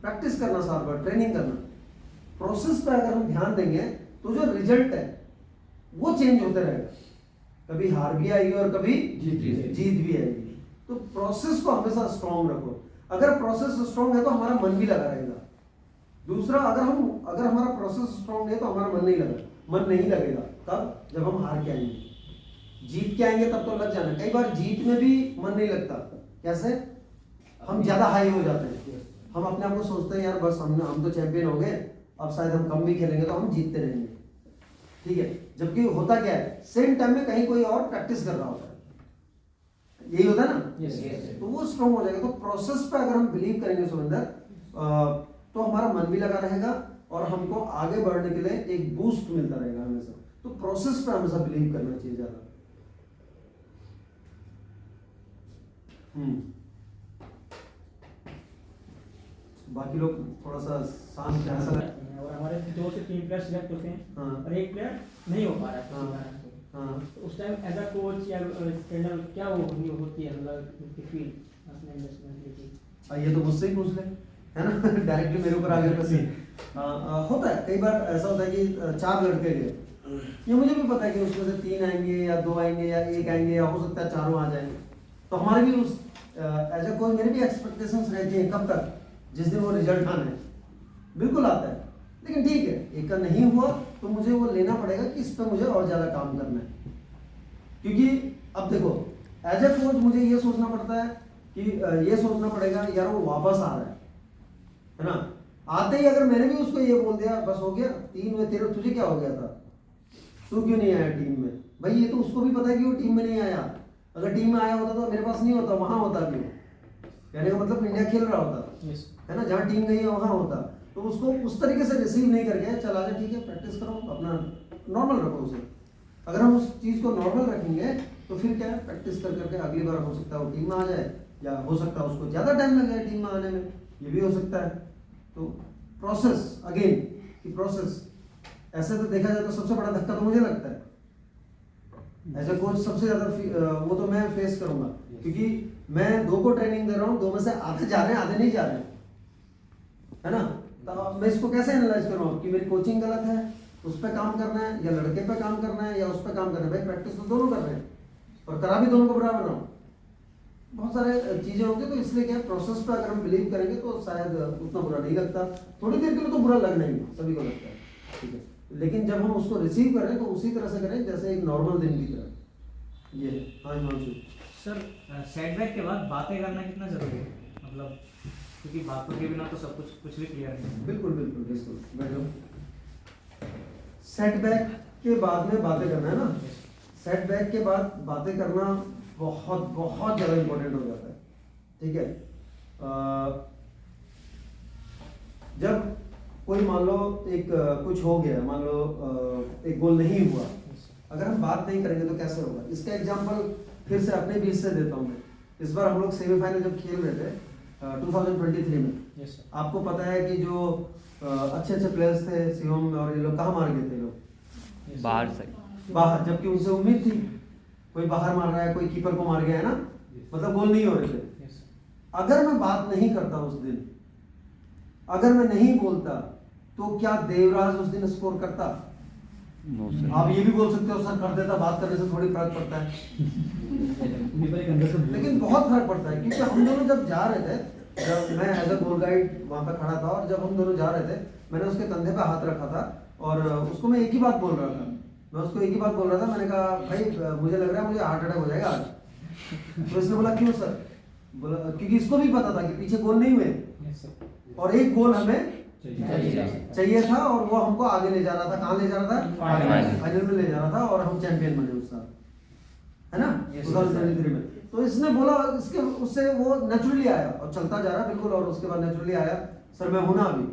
प्रैक्टिस करना, साल भर ट्रेनिंग करना। प्रोसेस पे अगर हम ध्यान देंगे तो जो रिजल्ट है वो चेंज होते रहेगा, कभी हार भी आएगी और कभी जीत भी आएगी। तो प्रोसेस को हमेशा स्ट्रॉन्ग रखो। अगर प्रोसेस स्ट्रॉन्ग है तो हमारा मन भी लगा रहेगा। दूसरा, अगर हमारा प्रोसेस स्ट्रॉन्ग है तो हमारा मन नहीं लगेगा। कब? जब हम हार के आएंगे। जीत के आएंगे तब तो लग जाना। कई बार जीत में भी मन नहीं लगता। कैसे? हम ज्यादा हाई हो जाते हैं, हम अपने आप को सोचते हैं यार बस हम तो चैंपियन हो गए, अब शायद हम कम भी खेलेंगे तो हम जीतते रहेंगे, ठीक है। जबकि होता क्या है, सेम टाइम में कहीं कोई और प्रैक्टिस कर रहा होता है, यही होता है ना। Yes. तो वो स्ट्रॉन्ग हो जाएगा। तो प्रोसेस पे अगर हम बिलीव करेंगे सुरेंद्र, तो हमारा मन भी लगा रहेगा और हमको आगे बढ़ने के लिए एक बूस्ट मिलता रहेगा हमेशा। तो प्रोसेस पे हमेशा बिलीव करना चाहिए ज्यादा। बाकी लोग थोड़ा सा शांत है, ऐसा लग- और हमारे 2 से 3 प्लेयर सिलेक्ट होते हैं हाँ। और एक प्लेयर नहीं हो पा रहा है किसी हाँ। कारण से। हाँ। तो उस टाइम एज अ कोच या ट्रेनर क्या वो होती है, मतलब उनकी फील अपने अंडरस्टैंडिंग। ये तो मुझसे ही पूछ ले, है ना। डायरेक्टली मेरे ऊपर आ गया प्रश्न। होता है, कई बार ऐसा होता है कि 4 लड़के गए, ये मुझे भी पता है कि उसमें से 3 आएंगे या 2 आएंगे या 1 आएंगे या हो सकता है 4 आ जाएंगे। तो हमारे भी उस एज अ कोच मेरी भी एक्सपेक्टेशंस रहती हैं, कब तक, जिस दिन वो रिजल्ट आना है, बिल्कुल आता है। लेकिन ठीक है, एक का नहीं हुआ तो मुझे वो लेना पड़ेगा कि इस पर मुझे और ज़्यादा काम करना है। क्योंकि अब देखो, एज ए कोच मुझे ये सोचना पड़ता है कि ये सोचना पड़ेगा यार वो वापस आ रहा है ना। आते ही अगर मैंने भी उसको ये बोल दिया बस हो गया 3 हुए तेरे, तुझे क्या हो गया था, तू क्यों नहीं आया टीम में, भाई ये तो उसको भी पता है कि वो टीम में नहीं आया। अगर टीम में आया होता तो मेरे पास नहीं होता, वहां होता क्यों, कहने का मतलब इंडिया खेल रहा होता, है ना, जहाँ टीम गई है वहां होता। तो उसको उस तरीके से रिसीव नहीं करके चला जा, ठीक है प्रैक्टिस करो, अपना नॉर्मल रखो उसे। अगर हम उस चीज़ को नॉर्मल रखेंगे तो फिर क्या है, प्रैक्टिस कर करके अगली बार हो सकता है वो टीम में आ जाए, या हो सकता है उसको ज़्यादा टाइम लग जाए टीम में आने में, ये भी हो सकता है। तो प्रोसेस अगेन कि प्रोसेस, ऐसे तो देखा जाए तो सबसे बड़ा धक्का तो मुझे लगता है एज ए कोच, सबसे ज़्यादा वो तो मैं फेस करूंगा, क्योंकि मैं 2 को ट्रेनिंग दे रहा हूँ, 2 में से आधे जा रहे हैं आधे नहीं जा रहे हैं, है ना। तो मैं इसको कैसे एनालाइज करूँ कि मेरी कोचिंग गलत है, उस पर काम करना है, या लड़के पे काम करना है, या उस पर काम करना है। भाई प्रैक्टिस तो दोनों कर रहे हैं और करा भी दोनों को बराबर रहा हूँ, बहुत सारे चीज़ें होंगी। तो इसलिए क्या प्रोसेस पे अगर हम बिलीव करेंगे तो शायद उतना बुरा नहीं लगता। थोड़ी देर के लिए तो बुरा लगना ही है, सभी को लगता है, ठीक है। लेकिन जब हम उसको रिसीव करें तो उसी तरह से करें जैसे एक नॉर्मल दिन की तरह। ये हाँ हिमांशु सर, सेटबैक के बाद बातें करना कितना जरूरी है, मतलब क्योंकि बातों के बिना तो सब कुछ भी क्लियर नहीं है। बिल्कुल बिल्कुल बिल्कुल बैठो। सेटबैक के बाद में बातें करना है ना, सेटबैक के बाद बातें करना बहुत बहुत ज़्यादा इम्पोर्टेंट हो जाता है, ठीक है। जब कोई मान लो एक कुछ हो गया, मान लो एक गोल नहीं हुआ, अगर हम बात नहीं करेंगे तो कैसे होगा। इसका एग्जांपल फिर से अपने बीच से देता हूँ मैं। इस बार हम लोग सेमीफाइनल जब खेल रहे थे 2023 में, आपको पता है कि जो अच्छे अच्छे प्लेयर्स थे शिवम और ये लोग कहाँ मार गए थे, लोग बाहर से बाहर, जबकि उनसे उम्मीद थी, कोई बाहर मार रहा है, कोई कीपर को मार गया है ना, मतलब गोल नहीं हो रहे थे। अगर मैं बात नहीं करता उस दिन, अगर मैं नहीं बोलता, तो क्या देवराज उस दिन स्कोर करता? आप ये भी बोल सकते हो सर कर देता, बात करने से थोड़ी फर्क पड़ता है। लेकिन बहुत फर्क पड़ता है, क्योंकि हम दोनों जब जा रहे थे, जब मैं एज अ गोल गाइड वहाँ पे खड़ा था और जब हम दोनों जा रहे थे, मैंने उसके कंधे पे हाथ रखा था और उसको मैं एक ही बात बोल रहा था। मैं उसको एक ही बात बोल रहा था, मैंने कहा भाई मुझे लग रहा है मुझे हार्ट अटैक हो जाएगा आज। तो इसने बोला क्यों सर? बोला क्योंकि इसको भी पता था कि पीछे गोल नहीं हुए और एक गोल हमें चाहिए था और वो हमको आगे ले जाना था। कहाँ ले जाना था? फाइनल में ले जाना था और हम चैंपियन बने उस साल, है ना, 2023 में। तो इसने बोला, इसके उससे वो नेचुरली आया और चलता जा रहा बिल्कुल, और उसके बाद नेचुरली आया सर मैं हूं ना अभी,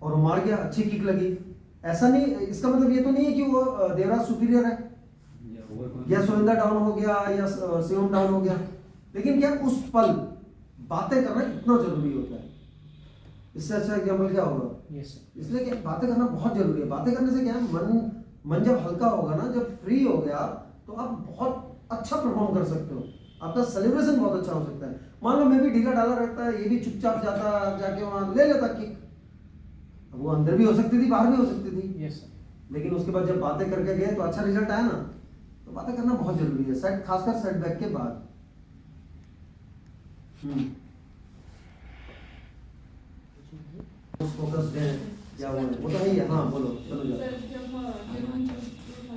और वो मार गया, अच्छी किक लगी। ऐसा नहीं, इसका मतलब ये तो नहीं है कि वो देवराज सुपीरियर है या सुरेंद्र डाउन हो गया या शिवम डाउन हो गया, लेकिन क्या उस पल बातें करना इतना जरूरी होता है। इससे अच्छा एग्जाम्पल क्या होगा? इसलिए कि बातें करना बहुत जरूरी है। बातें करने से क्या है, मन जब हल्का होगा ना, जब फ्री हो गया तो आप बहुत अच्छा परफॉर्म कर सकते हो, आपका सेलिब्रेशन बहुत अच्छा हो सकता है। मान लो मैं भी ढीला ढाला रहता है, ये भी चुपचाप जाता, जाके वहां ले लेता किक, वो अंदर भी हो सकती थी, बाहर भी हो सकती थी। लेकिन उसके बाद जब बातें करके गए तो अच्छा रिजल्ट आया ना। तो बातें करना बहुत जरूरी है, सेट, खासकर सेटबैक के बाद। फोकस्ड है या वो तो है ही है। हाँ बोलो, चलो जाओ। सर जब हम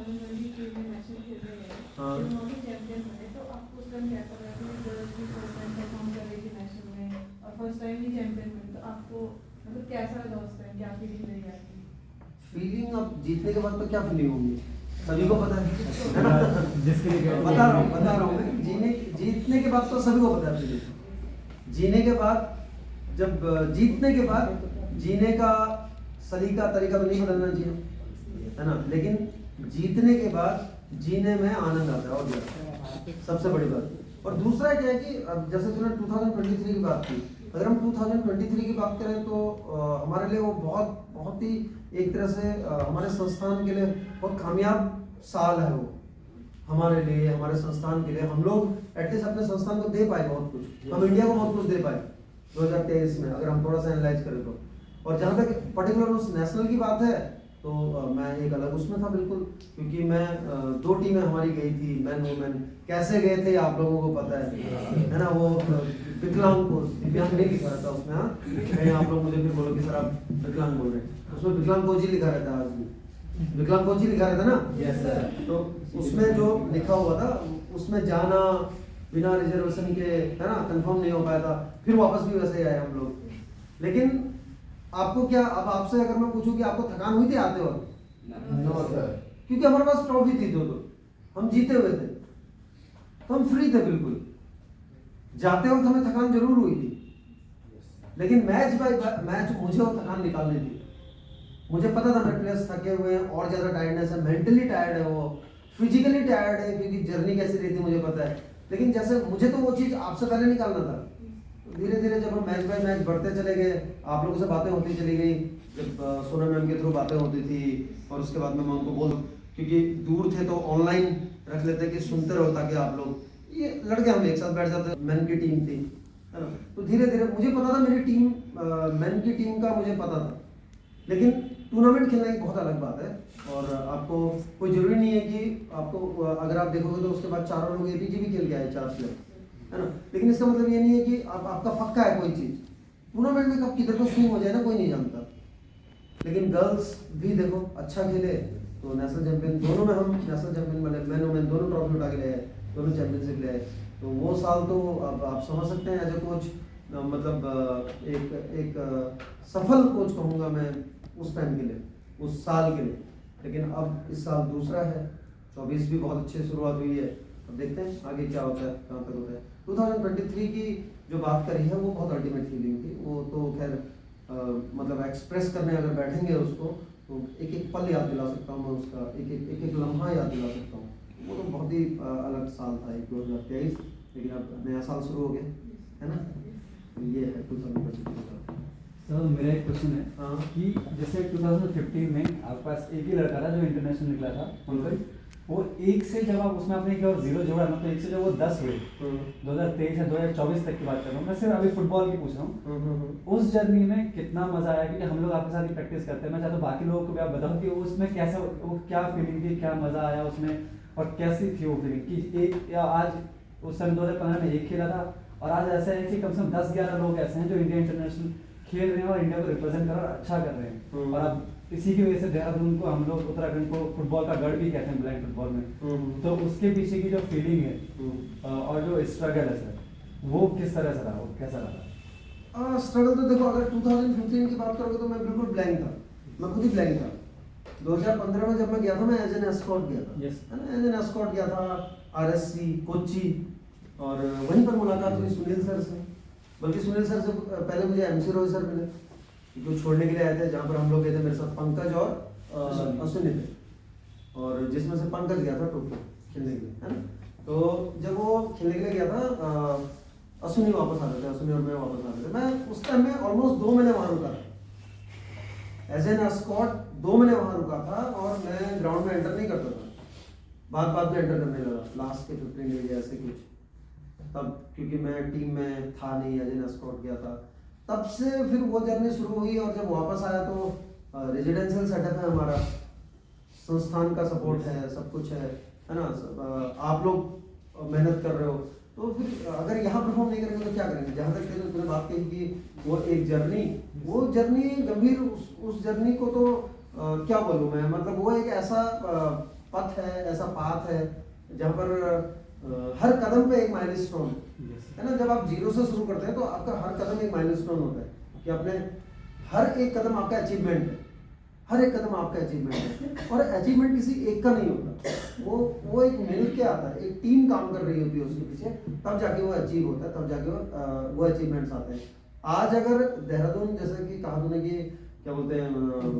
2023 में नेशनल खेल रहे हैं, हाँ। जब हम चैंपियन बने, तो आपको उस टाइम क्या कर रहा था? गर्ल्स भी फर्स्ट टाइम परफॉर्म कर रही थी नेशनल में और फर्स्ट टाइम ही चैंपियन बने, तो आपको मतलब कैसा लगा उस टाइम? क्या फीलिंग रही आपकी? फीलिंग, अब जीतने के बाद तो क्या फीलिंग होगी, सभी को पता है ना? जिसके लिए बता रहा हूँ मैं, जीतने के बाद तो सभी को पता है फीलिंग। जीने के बाद, जब जीतने के बाद जीने का सलीका तरीका तो नहीं बदलना चाहिए, है ना, लेकिन जीतने के बाद जीने में आनंद आता है, और क्या सबसे बड़ी बात। और दूसरा क्या है कि अब जैसे तूने 2023 की बात की, अगर हम 2023 की बात करें तो हमारे लिए वो बहुत ही एक तरह से हमारे संस्थान के लिए बहुत कामयाब साल है वो, हमारे लिए, हमारे संस्थान के लिए। हम लोग एटलीस्ट अपने संस्थान को दे पाए बहुत कुछ, हम इंडिया को बहुत कुछ दे पाए 2023 में, अगर हम थोड़ा सा एनालाइज करें तो। और जहाँ तक पर्टिकुलर उस नेशनल की बात है तो मैं एक अलग उसमें था बिल्कुल, क्योंकि मैं 2 टीमें हमारी गई थी, मैन वुमेन। कैसे गए थे आप लोगों को पता है ना, वो विकलांग कोच, दिव्यांग नहीं लिखा रहता उसमें। हाँ, कहीं आप लोग मुझे फिर बोलो कि सर आप विकलांग बोल रहे हैं, उसमें विकलांग कोच ही लिखा रहता है, आज भी विकलांग कोच ही लिखा रहता ना। Yes sir. तो उसमें जो लिखा हुआ था, उसमें जाना बिना रिजर्वेशन के, है ना, कंफर्म नहीं हो पाया था, फिर वापस भी वैसे ही आए हम लोग। लेकिन आपको क्या, अब आपसे अगर मैं पूछूं कि आपको थकान हुई थी आते वक्त? No sir. क्योंकि हमारे पास ट्रॉफी थी, 2-2 हम जीते हुए थे, तो हम फ्री थे बिल्कुल। जाते वक्त हमें थकान जरूर हुई थी, लेकिन मैच बाय मैच मुझे वो थकान निकालनी थी। मुझे पता था मेरे प्लेयर्स थके हुए हैं, और ज्यादा टायर्डनेस है, मेंटली टायर्ड है, वो फिजिकली टायर्ड है, क्योंकि जर्नी कैसी रही थी मुझे पता है। लेकिन जैसे मुझे तो वो चीज आपसे पहले निकालना था। धीरे धीरे जब हम मैच बाय मैच बढ़ते चले गए, आप लोगों से बातें होती चली गई, जब सोना मैम के थ्रू बातें होती थी, और उसके बाद में मैं उनको बोल, क्योंकि दूर थे तो ऑनलाइन रख लेते कि सुनते रहो, ताकि आप लोग ये लड़के हम एक साथ बैठ जाते। मैन की टीम थी, है ना, तो धीरे धीरे मुझे पता था मेरी टीम, मैन की टीम का मुझे पता था। लेकिन टूर्नामेंट खेलना एक बहुत अलग बात है, और आपको कोई जरूरी नहीं है कि आपको, अगर आप देखोगे तो उसके बाद चारों लोग एपीजी भी खेल के आए, 4 प्लेयर, है ना। लेकिन इसका मतलब ये नहीं है कि आपका पक्का है कोई चीज। टूर्नामेंट में कब किधर को स्विंग हो जाए ना, कोई नहीं जानता। लेकिन गर्ल्स भी देखो अच्छा खेले तो नेशनल चैंपियन, दोनों में हम नेशनल चैंपियन बने, मैन वुमेन दोनों ट्रॉफी उठा के ले आए, दोनों चैंपियनशिप ले आए। तो वो साल तो अब आप समझ सकते हैं, एज ए कोच, मतलब एक सफल कोच कहूँगा मैं उस टाइम के लिए, उस साल के लिए। लेकिन अब इस साल दूसरा है, 24 भी बहुत अच्छी शुरुआत हुई है। अब देखते हैं आगे क्या होता है, कहाँ तक होता है। 2023 की जो बात करी है वो बहुत अल्टीमेट फीलिंग थी। वो तो खैर मतलब एक्सप्रेस करने अगर बैठेंगे उसको, तो एक एक पल याद दिला सकता हूँ मैं उसका, एक एक लम्हा याद दिला सकता हूँ। वो तो बहुत ही अलग साल था एक 2023, लेकिन अब नया साल शुरू हो गया, है ना। ये है 2023 का। सर मेरा एक क्वेश्चन है हाँ। कि जैसे 2015 में आपके पास एक ही लड़का था जो इंटरनेशनल निकला था, उनका वो 1 से जब आप उसमें अपने क्या 0 जोड़ा ना, तो 1 से जब वो 10 हुए, 2023 से 2024 तक की बात कर रहा हूँ मैं, सिर्फ अभी फुटबॉल की पूछ रहा हूँ। उस जर्नी में कितना मजा आया, क्योंकि हम लोग आपके साथ ही प्रैक्टिस करते हैं। मैं चाहता हूँ बाकी लोगों को भी आप बताओ कि उसमें कैसा, वो क्या फीलिंग थी, क्या मजा आया उसमें, पर कैसी थी वो फीलिंग कि एक या आज उस सन 2015 में एक खेला था और आज ऐसा है कि कम से कम 10-11 लोग ऐसे हैं जो इंडिया इंटरनेशनल खेल रहे हैं और इंडिया को रिप्रेजेंट कर रहे हैं और अच्छा कर रहे हैं। और अब इसी की वजह से देहरादून को हम लोग उत्तराखंड को फुटबॉल का गढ़ भी कहते हैं ब्लाइंड फुटबॉल में। तो उसके पीछे की जो फीलिंग है और जो स्ट्रगल है सर वो किस तरह से रहा, वो कैसा रहा? स्ट्रगल तो देखो, अगर 2015 की बात करोगे तो मैं बिल्कुल ब्लैंक था, मैं खुद ही ब्लैंक था। 2015 में जब मैं गया था, मैं एज एन एस्कॉर्ट गया था, Yes. है ना, एज एन एस्कॉर्ट गया था RSC कोच्चि, और वहीं पर मुलाकात हुई सुनील सर से। बल्कि सुनील सर से पहले मुझे MC रोहित सर मिले, क्योंकि छोड़ने के लिए आए थे, जहाँ पर हम लोग गए थे, मेरे साथ पंकज और अश्विनी थे, और जिसमें से पंकज गया था टोक्यो खेलने के लिए, है ना। तो जब वो खेलने के लिए गया था, अश्विनी वापस आ रहे थे, अश्विनी और मैं वापस आ रहे थे। मैं उस टाइम में ऑलमोस्ट 2 महीने वहाँ रुका था एज एन एस्कॉर्ट, 2 महीने वहाँ रुका था, और मैं ग्राउंड में एंटर नहीं करता था, बाद में एंटर करने लगा लास्ट के 15 डेज ऐसे कुछ, तब क्योंकि मैं टीम में था नहीं, एज एन एस्कॉर्ट गया था। तब से फिर वो जर्नी शुरू हुई, और जब वापस आया तो रेजिडेंशियल सेटअप है हमारा, संस्थान का सपोर्ट है, सब कुछ है ना, आप लोग मेहनत कर रहे हो, तो फिर अगर यहाँ परफॉर्म नहीं करेंगे तो क्या करेंगे। जहाँ तक तुमने बात कही कि वो एक जर्नी, वो जर्नी गंभीर, उस जर्नी को तो क्या बोलूँ मैं, मतलब वो एक ऐसा पथ है, ऐसा पाथ है जहाँ पर हर कदम पे एक माइलस्टोन है ना। जब आप 0 से शुरू करते हैं तो आपका हर कदम एक माइलस्टोन होता है, कि अपने हर एक कदम आपका अचीवमेंट है, हर एक कदम आपका अचीवमेंट है। और अचीवमेंट किसी एक का नहीं होता, वो एक मिल के आता है, एक टीम काम कर रही होती है उसके पीछे, तब जाके वो अचीव होता है, तब जाके वो अचीवमेंट्स आते हैं। आज अगर देहरादून, जैसे कि कहा तूने कि क्या बोलते हैं,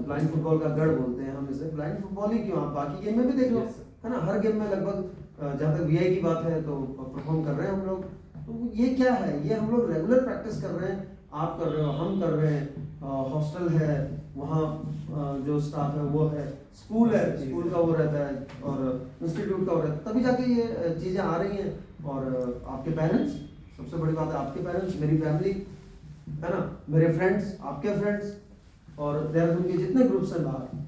ब्लाइंड फुटबॉल का गढ़ बोलते हैं हम इसे, ब्लाइंड फुटबॉल ही क्यों, आप बाकी गेम में भी देख लो, है ना, हर गेम में लगभग, जहाँ तक VI की बात है तो परफॉर्म कर रहे हैं हम लोग। तो ये क्या है, ये हम लोग रेगुलर प्रैक्टिस कर रहे हैं, आप कर रहे हो, हम कर रहे हैं, हॉस्टल है वहाँ, जो स्टाफ है वो है, स्कूल है, स्कूल का वो रहता है, और इंस्टीट्यूट का वो रहता है, तभी जाके ये चीज़ें आ रही हैं। और आपके पेरेंट्स, सबसे बड़ी बात है आपके पेरेंट्स, मेरी फैमिली, है ना, मेरे फ्रेंड्स, आपके फ्रेंड्स, और देहरादून के जितने ग्रुप्स हैं बाहर,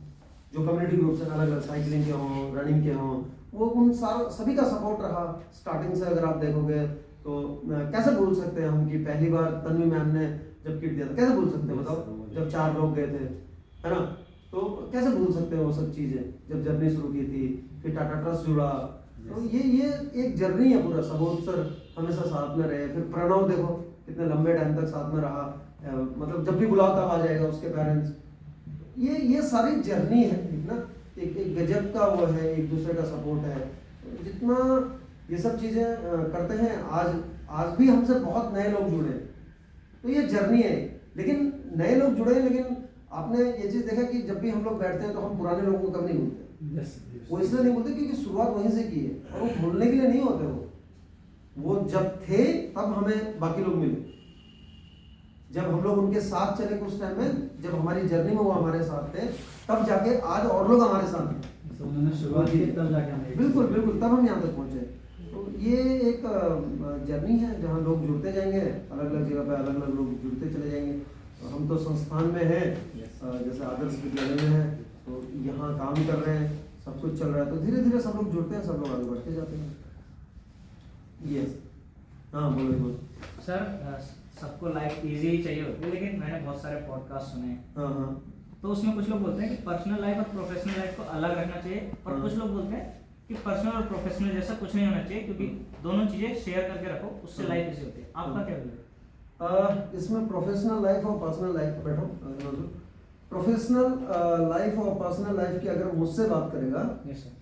जो कम्युनिटी ग्रुप्स हैं, अलग अलग साइकिलिंग के हों, रनिंग के हों, वो उन सभी का सपोर्ट रहा स्टार्टिंग से। अगर आप देखोगे तो कैसे भूल सकते हैं हम कि पहली बार तन्वी मैम ने जब किट दिया था, कैसे भूल सकते हैं बताओ, जब 4 लोग गए थे, है ना, तो कैसे भूल सकते हैं वो सब चीज़ें, जब जर्नी शुरू की थी, फिर टाटा ट्रस्ट जुड़ा। तो ये एक जर्नी है पूरा। सबोध सर हमेशा साथ में रहे, फिर प्रणव देखो कितने लंबे टाइम तक साथ में रहा, मतलब जब भी बुलाओ तब आ जाएगा उसके पेरेंट्स। ये सारी जर्नी है ना, एक गजब का वो है, एक दूसरे का सपोर्ट है। जितना ये सब चीज़ें करते हैं, आज भी हमसे बहुत नए लोग जुड़े, तो ये जर्नी है। लेकिन नए लोग जुड़े, लेकिन आपने ये चीज़ देखा कि जब भी हम लोग बैठते हैं तो हम पुराने लोगों को कभी नहीं भूलते। वो इसलिए नहीं भूलते क्योंकि शुरुआत वहीं से की है, और वो भूलने के लिए नहीं होते। वो जब थे तब हमें बाकी लोग मिले, जब हम लोग उनके साथ चले कुछ टाइम में, जब हमारी जर्नी में वो हमारे साथ थे, तब जाके आज और लोग हमारे साथ हैं। तो उन्होंने शुरुआत की तब जाके हम बिल्कुल तब हम यहाँ तक पहुँचे। तो ये एक जर्नी है जहाँ लोग जुड़ते जाएंगे, अलग अलग जगह पे अलग अलग लोग जुड़ते चले जाएंगे। तो हम तो संस्थान में हैं, जैसे आदर्श विद्यालय में है, तो यहाँ काम कर रहे हैं, सब कुछ चल रहा है, तो धीरे धीरे सब लोग जुड़ते हैं, सब लोग आगे बढ़ते जाते हैं। यस, हाँ बोलो। सर सबको लाइफ इजी ही चाहिए होती है, लेकिन मैंने बहुत सारे पॉडकास्ट सुने, हाँ, तो उसमें कुछ लोग बोलते हैं कि पर्सनल लाइफ और प्रोफेशनल लाइफ को अलग रखना चाहिए, और कुछ लोग बोलते हैं कि पर्सनल और प्रोफेशनल जैसा कुछ नहीं होना चाहिए, क्योंकि दोनों चीजें शेयर करके रखो, उससे लाइफ इजी होती है। आपका क्या व्यू है? इसमें प्रोफेशनल लाइफ और पर्सनल लाइफ, बैठो, प्रोफेशनल लाइफ और पर्सनल लाइफ की अगर मुझसे बात करेगा,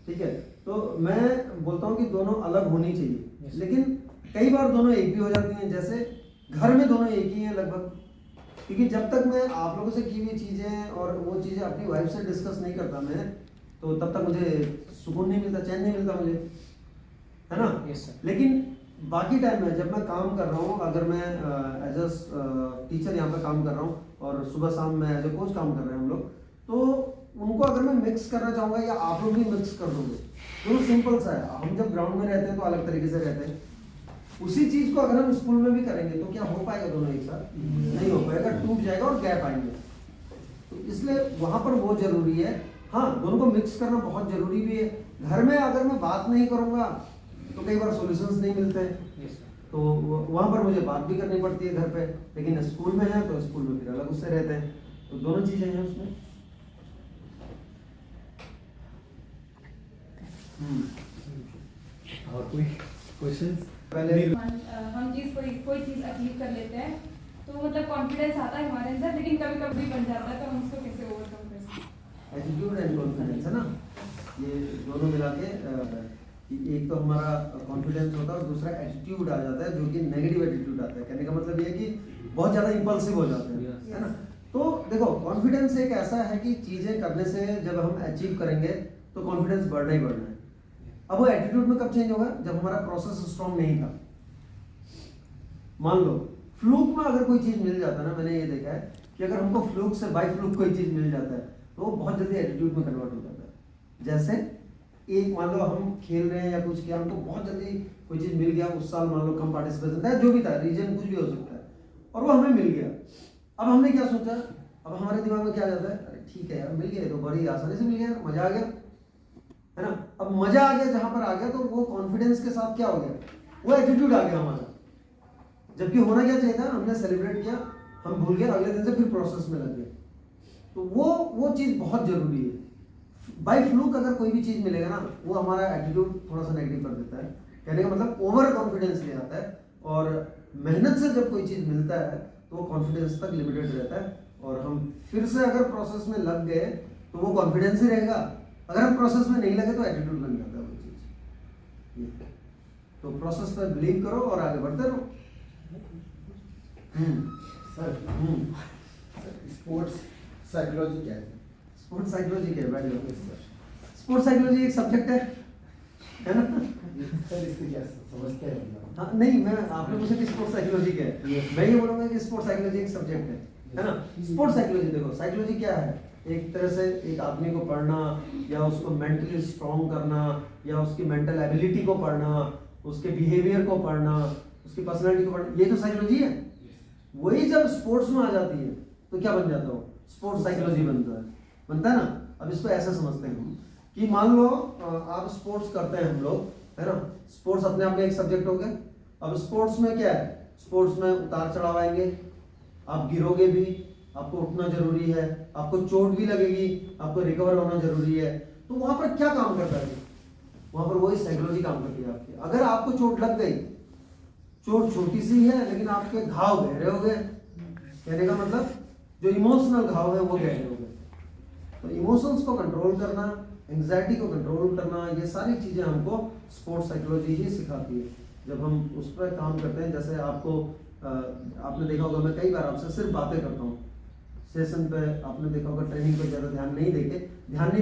ठीक है, तो मैं बोलता हूँ कि दोनों अलग होनी चाहिए, लेकिन कई बार दोनों एक भी हो जाती हैं। जैसे घर में दोनों एक ही हैं लगभग, क्योंकि जब तक मैं आप लोगों से की हुई चीज़ें और वो चीज़ें अपनी वाइफ से डिस्कस नहीं करता मैं, तो तब तक मुझे सुकून नहीं मिलता, चैन नहीं मिलता मुझे, है ना। Yes, sir. लेकिन बाकी टाइम में जब मैं काम कर रहा हूँ, अगर मैं एज अ टीचर यहाँ पे काम कर रहा हूँ और सुबह शाम में एज अ कोच काम कर रहे हैं हम लोग, तो उनको अगर मैं मिक्स करना चाहूँगा या आप लोग भी मिक्स कर दोगे, तो सिंपल सा है। हम जब ग्राउंड में रहते हैं तो अलग तरीके से रहते हैं, उसी चीज़ को अगर हम स्कूल में भी करेंगे तो क्या हो पाएगा दोनों एक साथ? नहीं हो पाएगा, टूट जाएगा और गैप आएंगे। तो इसलिए वहाँ पर वो जरूरी है हाँ, दोनों को मिक्स करना बहुत जरूरी भी है। घर में अगर मैं बात नहीं करूँगा तो कई बार सॉल्यूशंस नहीं मिलते हैं, तो वहाँ पर मुझे बात भी करनी पड़ती है घर पे। लेकिन स्कूल में है तो स्कूल में फिर अलग उससे रहते हैं, तो दोनों चीज़ें हैं उसमें। और कोई क्वेश्चंस? पहले हम चीज कोई चीज अचीव कर लेते हैं तो मतलब कॉन्फिडेंस आता है हमारे अंदर, लेकिन कभी कभी बन जाता है, तो हम उसको कैसे ओवरकम कर सकते हैं? एटीट्यूड एंड कॉन्फिडेंस है ना, ये दोनों मिला के एक तो हमारा कॉन्फिडेंस होता है और दूसरा एटीट्यूड आ जाता है, जो कि नेगेटिव एटीट्यूड आता है। कहने का मतलब ये है कि बहुत ज़्यादा इंपल्सिव हो जाते हैं, है ना। तो देखो, कॉन्फिडेंस एक ऐसा है कि चीज़ें करने से जब हम अचीव करेंगे तो कॉन्फिडेंस बढ़ना ही बढ़ना है। अब वो एटीट्यूड में कब चेंज होगा? जब हमारा प्रोसेस स्ट्रॉन्ग नहीं था। मान लो फ्लूक में अगर कोई चीज़ मिल जाता है ना, मैंने ये देखा है कि अगर हमको फ्लूक से बाई फ्लूक कोई चीज़ मिल जाता है तो वो बहुत जल्दी एटीट्यूड में कन्वर्ट हो जाता है। जैसे एक मान लो हम खेल रहे हैं या कुछ किया, हमको बहुत जल्दी कोई चीज़ मिल गया, उस साल मान लो कम पार्टिसिपेशन था, जो भी था, रीजन कुछ भी हो सकता है, और वो हमें मिल गया। अब हमने क्या सोचा? अब हमारे दिमाग में क्या आ जाता है? अरे ठीक है यार, मिल गया तो बड़ी आसानी से मिल गया, मजा आ गया, है ना। अब मजा आ गया, जहां पर आ गया तो वो कॉन्फिडेंस के साथ क्या हो गया? वो एटीट्यूड आ गया हमारा। जबकि होना क्या चाहिए था? हमने सेलिब्रेट किया, हम भूल गए, अगले दिन से फिर प्रोसेस में लग गए। तो वो चीज बहुत जरूरी है। बाई फ्लूक अगर कोई भी चीज मिलेगा ना, वो हमारा एटीट्यूड थोड़ा सा नेगेटिव कर देता है। कहने का मतलब ओवर कॉन्फिडेंस ले आता है, और मेहनत से जब कोई चीज मिलता है तो वो कॉन्फिडेंस तक लिमिटेड रहता है, और हम फिर से अगर प्रोसेस में लग गए तो वो कॉन्फिडेंस ही रहेगा। अगर हम प्रोसेस में नहीं लगे तो एटीट्यूड बन जाता है वो चीज। तो प्रोसेस पर बिलीव करो और आगे बढ़ते रहो। सर, स्पोर्ट्स साइकोलॉजी क्या है? स्पोर्ट्स साइकोलॉजी क्या है? बैठ जाओ। स्पोर्ट्स साइकोलॉजी एक सब्जेक्ट है ना। सर इससे क्या समझते हैं मतलब? हाँ, नहीं, मैं आपने पूछा कि स्पोर्ट्स साइकोलॉजी क्या है, मैं ये बोलूँगा कि स्पोर्ट्स साइकोलॉजी एक सब्जेक्ट है ना। स्पोर्ट्स साइकोलॉजी, देखो साइकोलॉजी क्या है? एक तरह से एक आदमी को पढ़ना, या उसको मेंटली स्ट्रॉन्ग करना, या उसकी मेंटल एबिलिटी को पढ़ना, उसके बिहेवियर को पढ़ना, उसकी पर्सनालिटी को पढ़ना, ये तो साइकोलॉजी है। वही जब स्पोर्ट्स में आ जाती है तो क्या बन जाता हो? स्पोर्ट्स साइकोलॉजी बनता है ना। अब इसको ऐसे समझते हैं हम कि मान लो आप स्पोर्ट्स करते हैं हम लोग, है ना। स्पोर्ट्स अपने आप में एक सब्जेक्ट हो गया। अब स्पोर्ट्स में क्या है? स्पोर्ट्स में उतार चढ़ाव आएंगे, आप गिरोगे भी, आपको उठना जरूरी है, आपको चोट भी लगेगी, आपको रिकवर होना जरूरी है। तो वहां पर क्या काम करता है? वहां पर वही साइकोलॉजी काम करती है आपकी। अगर आपको चोट लग गई, चोट छोटी सी है लेकिन आपके घाव गहरे हो गए, कहने का मतलब जो इमोशनल घाव है वो गहरे हो गए। तो इमोशंस को कंट्रोल करना, एंग्जाइटी को कंट्रोल करना, ये सारी चीज़ें हमको स्पोर्ट्स साइकोलॉजी ही सिखाती है। जब हम उस पर काम करते हैं, जैसे आपको आपने देखा होगा, मैं कई बार आपसे सिर्फ बातें करता हूँ सेशन पे, आपने देखा होगा ट्रेनिंग पे ज़्यादा ध्यान नहीं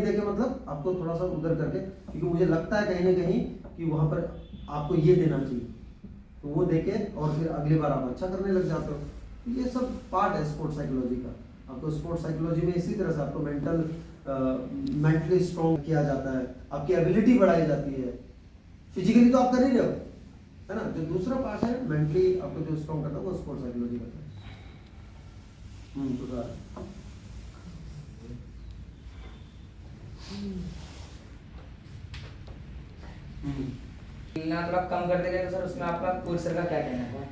देके मतलब आपको थोड़ा सा उधर करके, क्योंकि मुझे लगता है कहीं ना कहीं कि वहाँ पर आपको ये देना चाहिए, तो वो देके और फिर अगली बार आप अच्छा करने लग जाते हो। ये सब पार्ट है स्पोर्ट्स साइकोलॉजी का। आपको स्पोर्ट्स साइकोलॉजी में इसी तरह से आपको मेंटली स्ट्रॉन्ग किया जाता है, आपकी एबिलिटी बढ़ाई जाती है। फिजिकली तो आप कर ही रहे हो, है ना। जो दूसरा पार्ट है मेंटली आपको जो स्ट्रॉन्ग करता है वो स्पोर्ट्स साइकोलॉजी करता है। तो सर ना थोड़ा कम कर देंगे तो सर उसमें आपका कोच सर का क्या कहना है?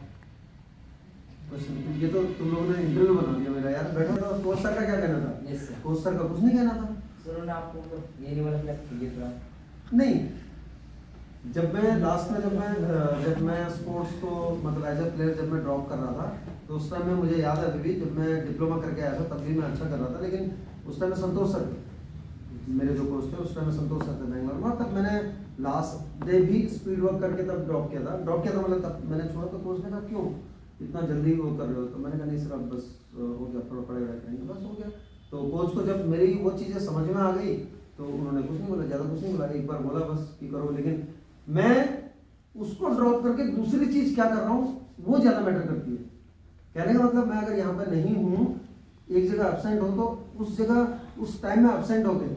ये तो तुम लोगों ने इंटरव्यू बना दिया मेरा यार। बैठो, तो कोच सर का क्या कहना था? Yes sir. कोच सर का कुछ नहीं कहना था। सर उन्होंने आपको तो ये नहीं बोला कि ये थोड़ा नहीं, जब मैं लास्ट में जब मैं स्पोर्ट्स को मतलब एज ए प्लेयर जब मैं ड्रॉप कर रहा था, तो उस टाइम में मुझे याद है अभी भी, जब मैं डिप्लोमा करके आया था तब भी मैं अच्छा कर रहा था, लेकिन उस टाइम में संतोष सर मेरे जो कोच थे, उस टाइम में संतोष सर थे बेंगलोर में। तब मैंने लास्ट डे भी स्पीड वर्क करके तब ड्रॉप किया था मतलब तब मैंने छोड़ा। तो कोच ने कहा क्यों इतना जल्दी वो कर रहे हो? तो मैंने कहा नहीं सर, अब बस हो गया, थोड़ा पढ़ाई वढ़ाई करेंगे, बस हो गया। तो कोच को जब मेरी वो चीज़ें समझ में आ गई तो उन्होंने कुछ नहीं बोला, ज़्यादा कुछ नहीं बोला, एक बार बोला बस कि करो। लेकिन मैं उसको ड्रॉप करके दूसरी चीज़ क्या कर रहा हूँ वो ज़्यादा मैटर करती है। कहने का मतलब मैं अगर यहाँ पर नहीं हूँ, एक जगह एब्सेंट हो, तो उस जगह उस टाइम में एब्सेंट होके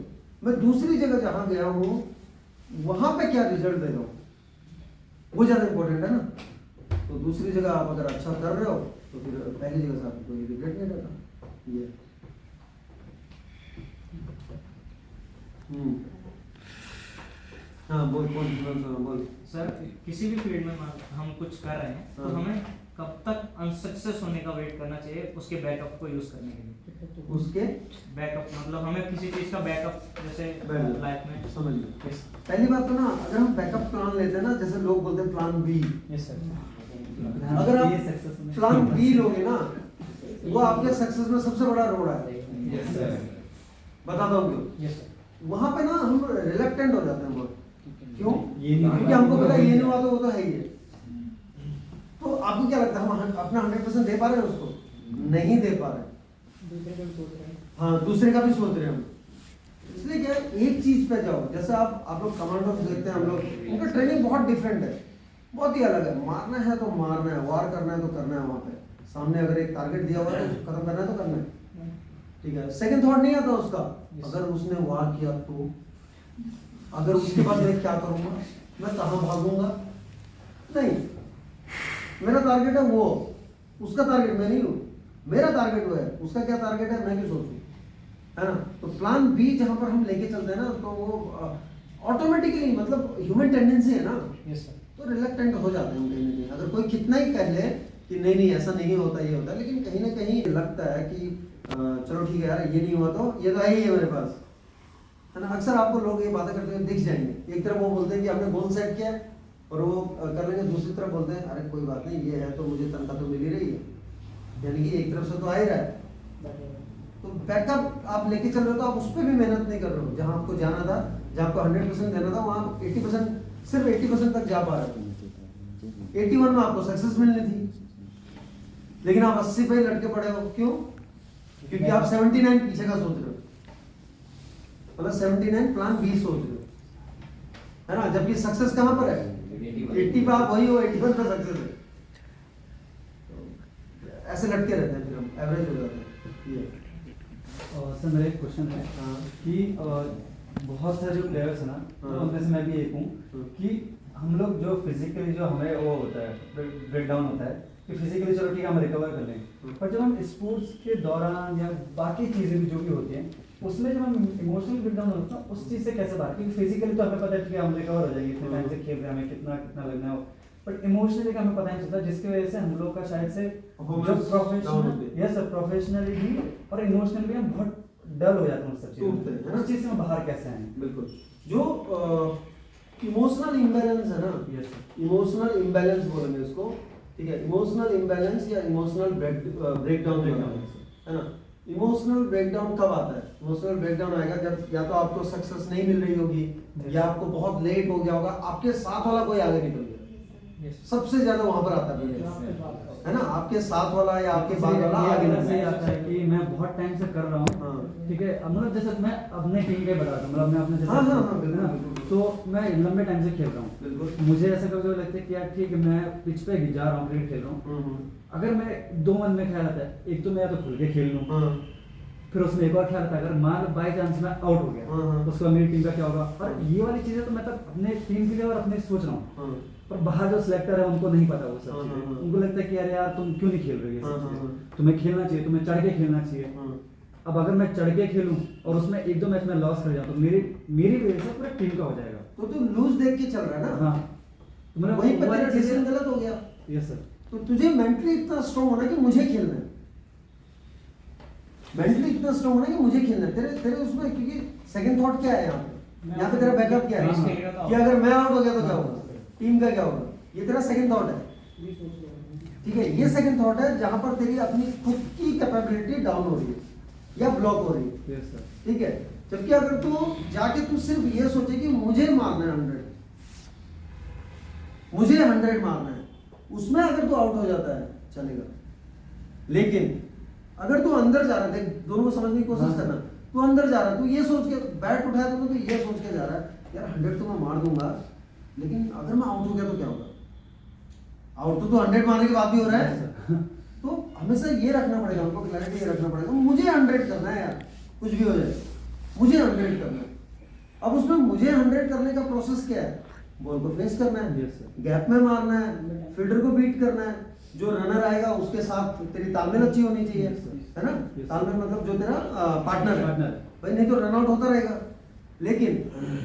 मैं दूसरी जगह जहाँ गया हूँ वहाँ पे क्या रिजल्ट दे रहा हूँ वो ज़्यादा इंपॉर्टेंट है ना। तो दूसरी जगह आप अगर अच्छा कर रहे हो तो फिर पहली जगह से आपको कोई रिग्रेट नहीं रहता। ये हाँ बोल बोल बोल बोल। सर किसी भी फील्ड में हम कुछ कर रहे हैं तो हाँ। हमें कब तक अनसक्सेस होने का वेट करना चाहिए उसके बैकअप को यूज करने के लिए? उसके बैकअप मतलब हमें किसी चीज का बैकअप जैसे Backup। लाइफ में समझ लो। पहली बात तो ना, अगर हम बैकअप प्लान लेते हैं ना, जैसे लोग बोलते हैं प्लान बी, यस सर। अगर आप प्लान बी लोगे ना, वो आपके सक्सेस में सबसे बड़ा रोड है। बताता हूँ क्यों। Yes sir. वहां पे ना हम रिलेक्टेंट हो जाते हैं बहुत। क्यों? ये नहीं क्योंकि हमको पता है ये नहीं हुआ तो वो तो है ही है। तो आपको क्या लगता है हम अपना 100% दे पा रहे हैं उसको? नहीं दे पा रहे। दूसरे को भी सोच रहे हैं। हाँ, दूसरे का भी सोच रहे हैं हम। इसलिए क्या है, एक चीज पे जाओ। जैसे आप लोग कमांडोज देखते हैं, हम लोग उनका ट्रेनिंग बहुत डिफरेंट है, बहुत ही अलग है। मारना है तो मारना है, वार करना है तो करना है। वहाँ पे सामने अगर एक टारगेट दिया हुआ है तो खत्म करना है तो करना है, ठीक है। सेकंड थॉट नहीं आता उसका, अगर उसने वार किया तो, अगर उसके बाद मैं क्या करूंगा, मैं कहाँ भागूंगा? नहीं, मेरा टारगेट है वो, उसका टारगेट मैं नहीं हूँ। मेरा टारगेट वो है, उसका क्या टारगेट है मैं भी सोचूं, है ना। तो प्लान बी जहाँ पर हम लेके चलते हैं ना, तो वो ऑटोमेटिकली, मतलब ह्यूमन टेंडेंसी है ना, यस सर। तो रिलेक्टेंट हो जाते हैं हम कहीं ना कहीं। अगर कोई कितना ही कह ले कि नहीं नहीं ऐसा नहीं होता, ये होता है, लेकिन कहीं ना कहीं लगता है कि चलो ठीक है यार, ये नहीं हुआ तो ये तो है ही है मेरे पास, है ना। अक्सर आपको लोग ये बातें करते हुए दिख जाएंगे। एक तरफ वो बोलते हैं कि हमने गोल सेट किया है और वो कर लेंगे, दूसरी तरफ बोलते हैं अरे कोई बात नहीं, ये है तो मुझे तनख्वाह तो मिल ही रही है, यानी कि एक तरफ से तो आ ही रहा है। तो बैकअप आप लेके चल रहे हो तो आप उस पर भी मेहनत नहीं कर रहे हो। जहाँ आपको जाना था, जहाँ आपको 100% देना था, वहाँ 80%, सिर्फ 80% तक जा पा रहे थे। 81 में आपको सक्सेस मिलनी थी, लेकिन आप 80 पे लटके पड़े हो। क्यों? क्योंकि आप 79 पीछे का सोच रहे हो, मतलब 79 प्लान बी सोच रहे हो, है ना। जबकि सक्सेस कहाँ पर है? 80 पे आप वही हो, 81 पे सक्सेस है। तो ऐसे लटके रहते हैं, फिर हम एवरेज हो जाते हैं। ये सर मेरा एक क्वेश्चन है कि बहुत सारे जो प्लेयर्स हैं ना, तो उनमें से मैं भी एक हूँ कि हम लोग जो फिजिकली जो हमें वो होता है ब्रेक डाउन होता है कि फिजिकली चलो ठीक है हम रिकवर कर लेंगे, पर जब हम स्पोर्ट्स के दौरान या बाकी चीज़ें भी जो भी होती हैं उसमें जब हम इमोशनल ब्रेक डाउन होता है उस चीज़ से कैसे बाहर? क्योंकि फिजिकली तो हमें पता है कि हम रिकवर हो जाएंगे, इतने टाइम से खेल रहे हैं, हमें कितना कितना लगना है, बट इमोशनली का हमें पता नहीं चलता, जिसकी वजह से हम लोग का शायद से जो प्रोफेशनल, यस सर, प्रोफेशनली भी और इमोशनली भी हम बहुत डल हो जाते हैं उस सब चीज़ों में। उस चीज़ से हम बाहर कैसे आए? बिल्कुल, जो इमोशनल इम्बैलेंस है ना, यस सर, इमोशनल इम्बैलेंस बोलेंगे उसको, ठीक है। इमोशनल इम्बैलेंस या इमोशनल ब्रेकडाउन है ना। इमोशनल ब्रेकडाउन कब आता है? इमोशनल ब्रेकडाउन आएगा जब या तो आपको सक्सेस नहीं मिल रही होगी, या आपको बहुत लेट हो गया होगा, आपके साथ वाला कोई आगे निकल गया। सबसे ज्यादा वहां पर आता है ना, आपके साथ वाला या आपके बाद वाला आगे निकल सही गया। आता है कि मैं बहुत टाइम से कर रहा हूँ, हाँ। ठीक है। अब मतलब जैसे मैं अपने टीम का ही बता रहा हूँ, मतलब मैं अपने जैसे हाँ, हाँ, हाँ, है बिल्कुल, ना, बिल्कुल। तो मैं लंबे टाइम से खेल रहा हूँ, बिल्कुल। मुझे ऐसा कभी कभी लगता है कि यार ठीक है मैं पिच पे जा रहा हूँ, क्रिकेट खेल रहा हूँ, अगर मैं दो मन में ख्याल आता है, एक तो मैं या तो खुल के खेल लूँ, फिर उसमें एक और ख्याल आता है अगर मान बाई चांस मैं आउट हो गया उसके बाद मेरी टीम का क्या होगा। और ये वाली चीजें तो मैं तब अपने टीम के लिए और अपने सोच रहा हूँ, पर बाहर जो सिलेक्टर है उनको नहीं पता वो सब चीजें, उनको लगता है कि यार यार तुम क्यों नहीं खेल रहे हो ये सब चीजें, तुम्हें खेलना चाहिए, तुम्हें चढ़ के खेलना चाहिए। अब अगर मैं चढ़ के खेलूं और उसमें एक दो मैच में लॉस कर जाऊं तो मेरी वजह से पूरा टीम का हो जाएगा। तो तू लूज देख के चल रहा है ना। हाँ, तो मतलब वहीं पर तेरा डिसीजन गलत हो गया। Yes sir. तो तुझे मेंटली इतना स्ट्रांग होना कि मुझे खेलना है, मेंटली इतना स्ट्रांग होना कि मुझे खेलना है। तेरे उसमें, क्योंकि सेकंड थॉट क्या है यहाँ पे तेरा बैकअप क्या है कि अगर मैं आउट हो गया तो क्या होगा, टीम का क्या होगा, ये तेरा सेकंड थॉट है, ठीक है। ये सेकंड थॉट है जहां पर तेरी अपनी खुद की कैपेबिलिटी डाउन हो रही है या ब्लॉक हो रही है, यस सर। ठीक है। जबकि अगर तू जाके तू सिर्फ ये सोचे कि मुझे मारना है 100, मुझे 100 मारना है, उसमें अगर तू आउट हो जाता है चलेगा। लेकिन अगर तू अंदर जा रहा है, दोनों को समझने की कोशिश करना, तू अंदर जा रहा है, तू ये सोच के बैट उठाया तो ये सोच के जा रहा है यार 100 तो मैं मार दूंगा, लेकिन अगर मैं आउट हो गया तो क्या होगा। आउट तो 100 मारने के बाद भी हो रहा है। तो हमेशा ये रखना पड़ेगा, हमको क्लैरिटी ये रखना पड़ेगा, मुझे 100 करना है यार, कुछ भी हो जाए मुझे 100 करना है। अब उसमें मुझे 100 करने का प्रोसेस क्या है? बॉल को फेस करना है, गैप में मारना है, फील्डर को बीट करना है, जो रनर आएगा उसके साथ तेरी तालमेल अच्छी होनी चाहिए, है ना। तालमेल मतलब जो तेरा पार्टनर है भाई, नहीं तो रन आउट होता रहेगा। लेकिन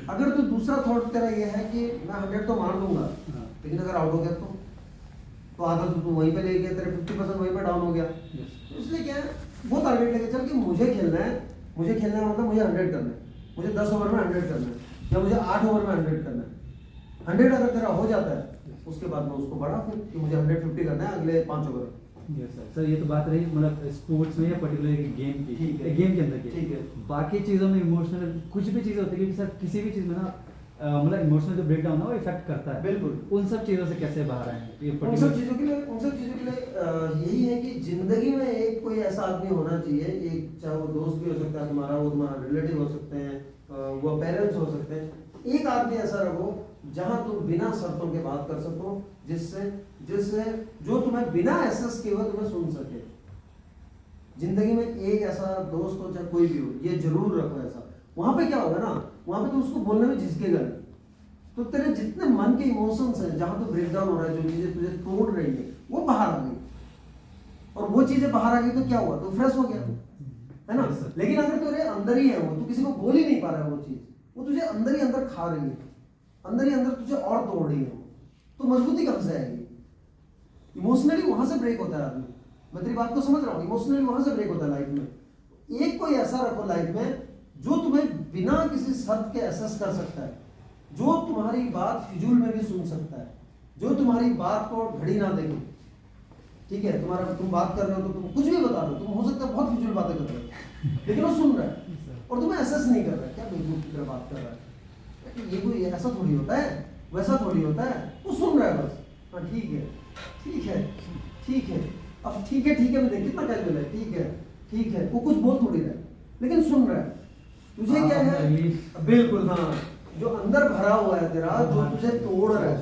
अगर तू दूसरा थॉट तेरा ये है कि मैं 100 तो मार दूंगा, हाँ। लेकिन अगर आउट हो गया तो आधा तो तू वहीं पे ले गया, तेरे 50% वहीं पे डाउन हो गया। तो इसलिए क्या है, वो टारगेट लेके चल कि मुझे खेलना है मतलब मुझे 100 करना है, मुझे 10 ओवर में 100 करना है, या मुझे 8 ओवर में 100 करना है। 100 अगर तेरा हो जाता है उसके बाद में उसको बढ़ा फिर कि मुझे 150 करना है अगले 5 ओवर। Yes sir. सर ये तो बात रही मतलब स्पोर्ट्स में या पर्टिकुलर गेम की, ठीक है। गेम के अंदर की। ठीक है। बाकी चीज़ों में इमोशनल कुछ भी चीज़ होती है, क्योंकि सर किसी भी चीज़ में ना मतलब इमोशनल जो ब्रेकडाउन है वो इफेक्ट करता है। बिल्कुल। उन सब चीज़ों से कैसे बाहर आएंगे? ये उन सब पर्टिकुलर चीज़ों के लिए यही है कि जिंदगी में एक कोई ऐसा आदमी होना चाहिए, एक चाहे वो दोस्त भी हो सकता है तुम्हारा, वो तुम्हारा रिलेटिव हो सकते हैं, वो पेरेंट्स हो सकते हैं, एक आदमी ऐसा रखो जहां तुम बिना शर्तों के बात कर सको, जिससे जो तुम्हें बिना एसेस किए हुए तुम्हें सुन सके। जिंदगी में एक ऐसा दोस्त हो चाहे कोई भी हो, ये जरूर रखो ऐसा। वहां पे क्या होगा ना, वहां पे तो उसको बोलने में झिझकेगा नहीं, तो तेरे जितने मन के इमोशंस हैं, जहां तो ब्रेकडाउन हो रहा है, जो चीजें तुझे तोड़ रही है, वो बाहर आ गई, और वो चीजें बाहर आ गई तो क्या हुआ, तो फ्रेश हो गया, है ना। लेकिन अगर तेरे अंदर ही है वो, तू किसी को बोल ही नहीं पा रहा है वो चीज, वो तुझे अंदर ही अंदर खा रही है, अंदर ही अंदर तुझे और तोड़ रही है, तो मजबूती कहां से आएगी? इमोशनली वहां से ब्रेक होता है आदमी। मैं तेरी बात को समझ रहा हूँ, इमोशनली वहां से ब्रेक होता है लाइफ में। एक कोई ऐसा रखो लाइफ में जो तुम्हें बिना किसी शर्त के एसेस कर सकता है, जो तुम्हारी बात फिजूल में भी सुन सकता है, जो तुम्हारी बात को घड़ी ना देखे। ठीक है, तुम बात कर रहे हो तो तुम कुछ भी बता दो, तुम हो सकता है बहुत फिजूल बातें कर रहे हो, लेकिन वो सुन रहा है और तुम्हें एसेस नहीं कर रहा है, क्या बेवकूफ की तरह बात कर रहा है, ये कोई ऐसा थोड़ी होता है, वैसा थोड़ी होता है, वो सुन रहा है बस। हाँ ठीक है, ठीक है, ठीक है, अब ठीक है में देख कितना कैजुअल है, ठीक है, वो कुछ बोल थोड़ी रहा है, लेकिन सुन रहा है। तुझे क्या है, बिल्कुल हाँ, जो अंदर भरा हुआ है तेरा, जो तुझे तोड़ रहा है,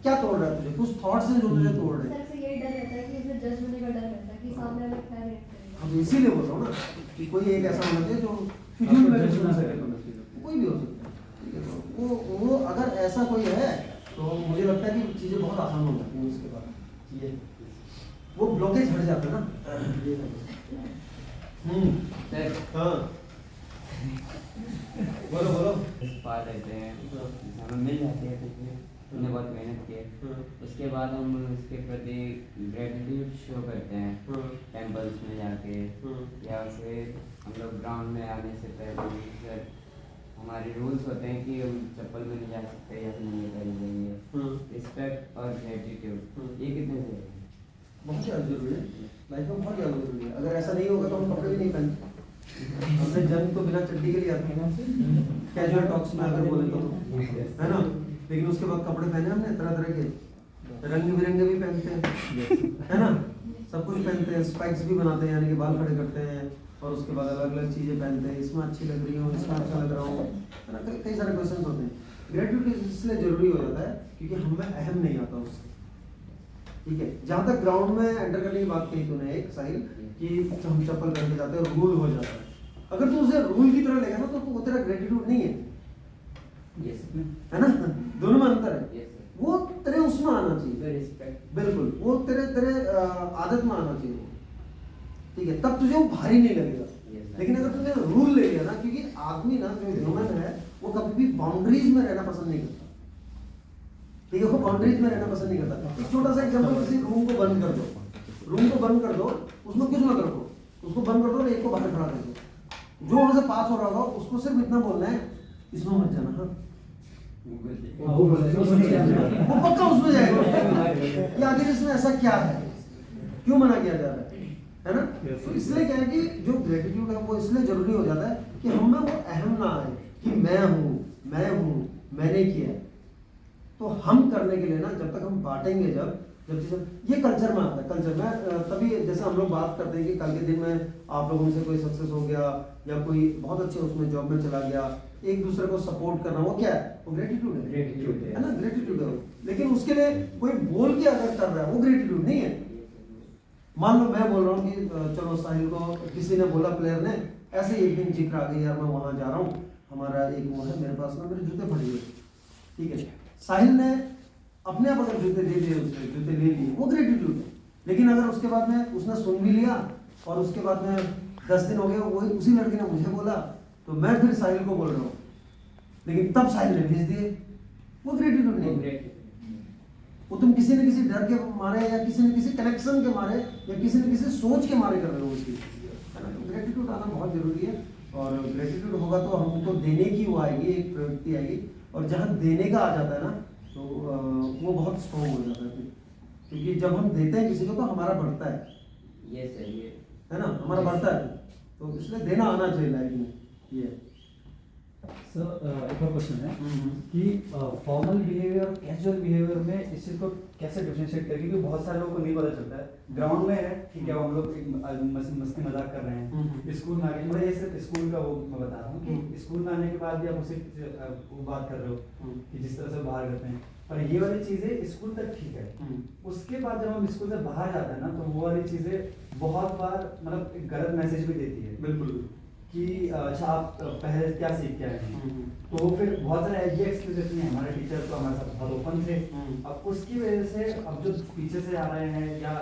क्या तोड़ रहा है तुझे, कुछ थॉट्स हैं जो तुझे तोड़ रहे हैं। सर से यही डर रहता है कि इसे जज होने का डर रहता है कि सामने वाला क्या रिएक्ट करेगा। अब इसीलिए बोल रहा हूँ ना कि कोई एक ऐसा होना चाहिए जो फिजूल में भी सुन सके, कोई भी हो सकता है। ठीक है, तो वो अगर ऐसा कोई है तो मुझे लगता है कि चीज़ें बहुत आसान हो जाती हैं उसके बाद, ये वो ब्लॉकेज हट जाता है ना। सर हाँ बोलो। पा लेते हैं, हमें मिल जाती है क्योंकि हमने बहुत मेहनत की है, उसके बाद हम उसके प्रति ग्रेटिट्यूड शो करते हैं टेम्पल्स में जाके, या फिर हम लोग ग्राउंड में आने से पहले सर हमारे रूल्स होते हैं कि हम चप्पल में नहीं जा सकते या फिर नहीं पहन चाहिए। रिस्पेक्ट और ग्रेटिट्यूड ये कितने से बहुत ज़्यादा जरूरी है लाइफ में, बहुत ज़्यादा जरूरी है। अगर ऐसा नहीं होगा तो हम कपड़े भी नहीं पहनते। हमने जन्म तो बिना चड्डी के लिए आते हैं, कैजुअल टॉक्स में अगर बोले तो, है ना। लेकिन उसके बाद कपड़े पहने हमने तरह तरह के, रंग बिरंगे भी पहनते हैं, है ना, सब कुछ पहनते हैं, स्पाइक्स भी बनाते हैं यानी कि बाल खड़े करते हैं, और उसके बाद अलग अलग चीज़ें पहनते हैं, इसमें अच्छी लग रही हो, इसमें अच्छा लग रहा हो, है ना, कई सारे क्वेश्चन होते हैं। ग्रेटिट्यूड इसलिए जरूरी हो जाता है क्योंकि हमें अहम नहीं आता उससे। ठीक है, जहाँ तक ग्राउंड में एंटर करने की बात कही तूने एक साहिल कि हम चप्पल पहन के जाते हैं, रूल हो जाता है। अगर तू उसे रूल की तरह लेगा ना तो वो तेरा ग्रेटिट्यूड नहीं है, है ना, दोनों में अंतर है। वो तेरे उसमें आना चाहिए, रिस्पेक्ट, बिल्कुल, वो तेरे आदत में आना चाहिए। ठीक है, तब तुझे वो भारी नहीं लगेगा। लेकिन अगर तुमने रूल ले लिया ना, क्योंकि आदमी ना जो ह्यूमन है वो कभी भी बाउंड्रीज में रहना पसंद नहीं करता। ठीक है, वो बाउंड्रीज में रहना पसंद नहीं करता। एक छोटा सा एग्जांपल, किसी रूम को बंद कर दो, उसमें कुछ मत रखो, उसको बंद कर दो और एक को बाहर खड़ा कर दो। जो वहां से पास हो रहा होगा उसको सिर्फ इतना बोलना है, इसमें मत जाना। हाँ, वो पक्का उसमें जाएगा कि आखिर इसमें ऐसा क्या है, क्यों मना किया जा रहा है ना। तो इसलिए क्या है कि जो ग्रेटिट्यूड है वो इसलिए जरूरी हो जाता है कि हमें वो अहम ना आए कि मैं हूँ, मैंने किया। तो हम करने के लिए ना, जब तक हम बांटेंगे, जब चीज़ें ये कल्चर में आता है, कल्चर में तभी जैसे हम लोग बात करते हैं कि कल के दिन में आप लोगों से कोई सक्सेस हो गया या कोई बहुत अच्छे उसमें जॉब में चला गया, एक दूसरे को सपोर्ट करना, वो क्या है, वो ग्रेटिट्यूड है ना, ग्रेटिट्यूड है। लेकिन उसके लिए कोई बोल के अगर कर रहा है वो ग्रेटिट्यूड नहीं है। मान लो मैं बोल रहा हूँ कि चलो साहिल को किसी ने बोला, प्लेयर ने, ऐसे एक दिन जिक्र आ गई, यार मैं वहाँ जा रहा हूँ, हमारा एक वो है, मेरे पास ना मेरे जूते पड़े हुए। ठीक है, साहिल ने अपने आप अगर जूते ले लिए, उसने जूते ले लिए, वो ग्रेटिट्यूड है। लेकिन अगर उसके बाद में उसने सुन भी लिया और उसके बाद में 10 दिन हो गए, वही उसी लड़के ने मुझे बोला, तो मैं फिर साहिल को बोल रहा हूँ लेकिन तब साहिल ने भेज दिए, वो ग्रेटिट्यूड नहीं है। वो तुम किसी न किसी डर के मारे या किसी न किसी कनेक्शन के मारे या किसी न किसी सोच के मारे कर रहे हो उसकी, है ना। तो ग्रेटिट्यूड आना बहुत जरूरी है, और ग्रेटिट्यूड होगा तो हमको देने की वो आएगी, एक प्रवृत्ति आएगी, और जहाँ देने का आ जाता है ना तो वो बहुत स्ट्रॉन्ग हो जाता है फिर। क्योंकि जब हम देते हैं किसी को तो हमारा बढ़ता है, ये सही है ना, हमारा बढ़ता है, तो इसलिए देना आना चाहिए लाइफ में। ये सर एक और क्वेश्चन है कि फॉर्मल बिहेवियर और कैजुअल बिहेवियर में इस चीज़ को कैसे डिफरेंशिएट करें, क्योंकि बहुत सारे लोगों को नहीं पता चलता है। ग्राउंड में है ठीक है, हम लोग एक मस्ती मजाक कर रहे हैं, स्कूल में आके मतलब ये सिर्फ स्कूल का वो मैं बता रहा हूँ कि स्कूल में आने के बाद भी आप उसे वो बात कर रहे हो कि जिस तरह से बाहर करते हैं, पर ये वाली चीज़ें स्कूल तक ठीक है। उसके बाद जब हम स्कूल से बाहर जाते हैं ना तो वो वाली चीज़ें बहुत बार मतलब एक गलत मैसेज भी देती है। बिल्कुल कि अच्छा आप पहले क्या सीख के आए हैं, तो फिर बहुत सारे ऐसे एक्सपीरियंस नहीं है। हमारे टीचर तो हमारे साथ बहुत ओपन थे, अब उसकी वजह से अब जो पीछे से आ रहे हैं या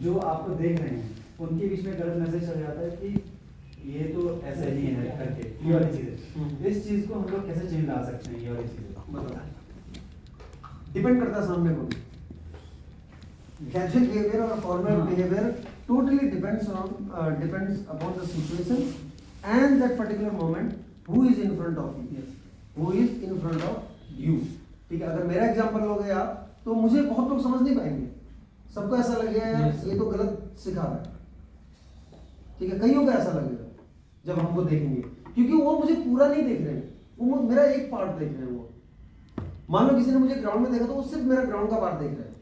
जो आपको देख रहे हैं उनके बीच में गलत मैसेज चल जाता है कि ये तो ऐसे नहीं है करके, ये वाली चीज़ें। इस चीज़ को हम लोग कैसे चेंज ला सकते हैं, ये वाली चीज़ें? डिपेंड करता है सामने को। कैजुअल बिहेवियर और formal behaviour totally depends upon the situation and that particular moment who is in front of you, who is in front of you। ठीक है, अगर मेरा एग्जांपल लोगे आप तो मुझे बहुत लोग समझ नहीं पाएंगे, सबको ऐसा लगेगा यार ये तो गलत सिखा रहा है। ठीक है, कईयों को ऐसा लगेगा जब हमको देखेंगे, क्योंकि वो मुझे पूरा नहीं देख रहे हैं, वो मेरा एक पार्ट देख रहे हैं। वो मान लो किसी ने मुझे ग्राउंड में देखा तो वो सिर्फ मेरा ग्राउंड का पार्ट देख रहे हैं,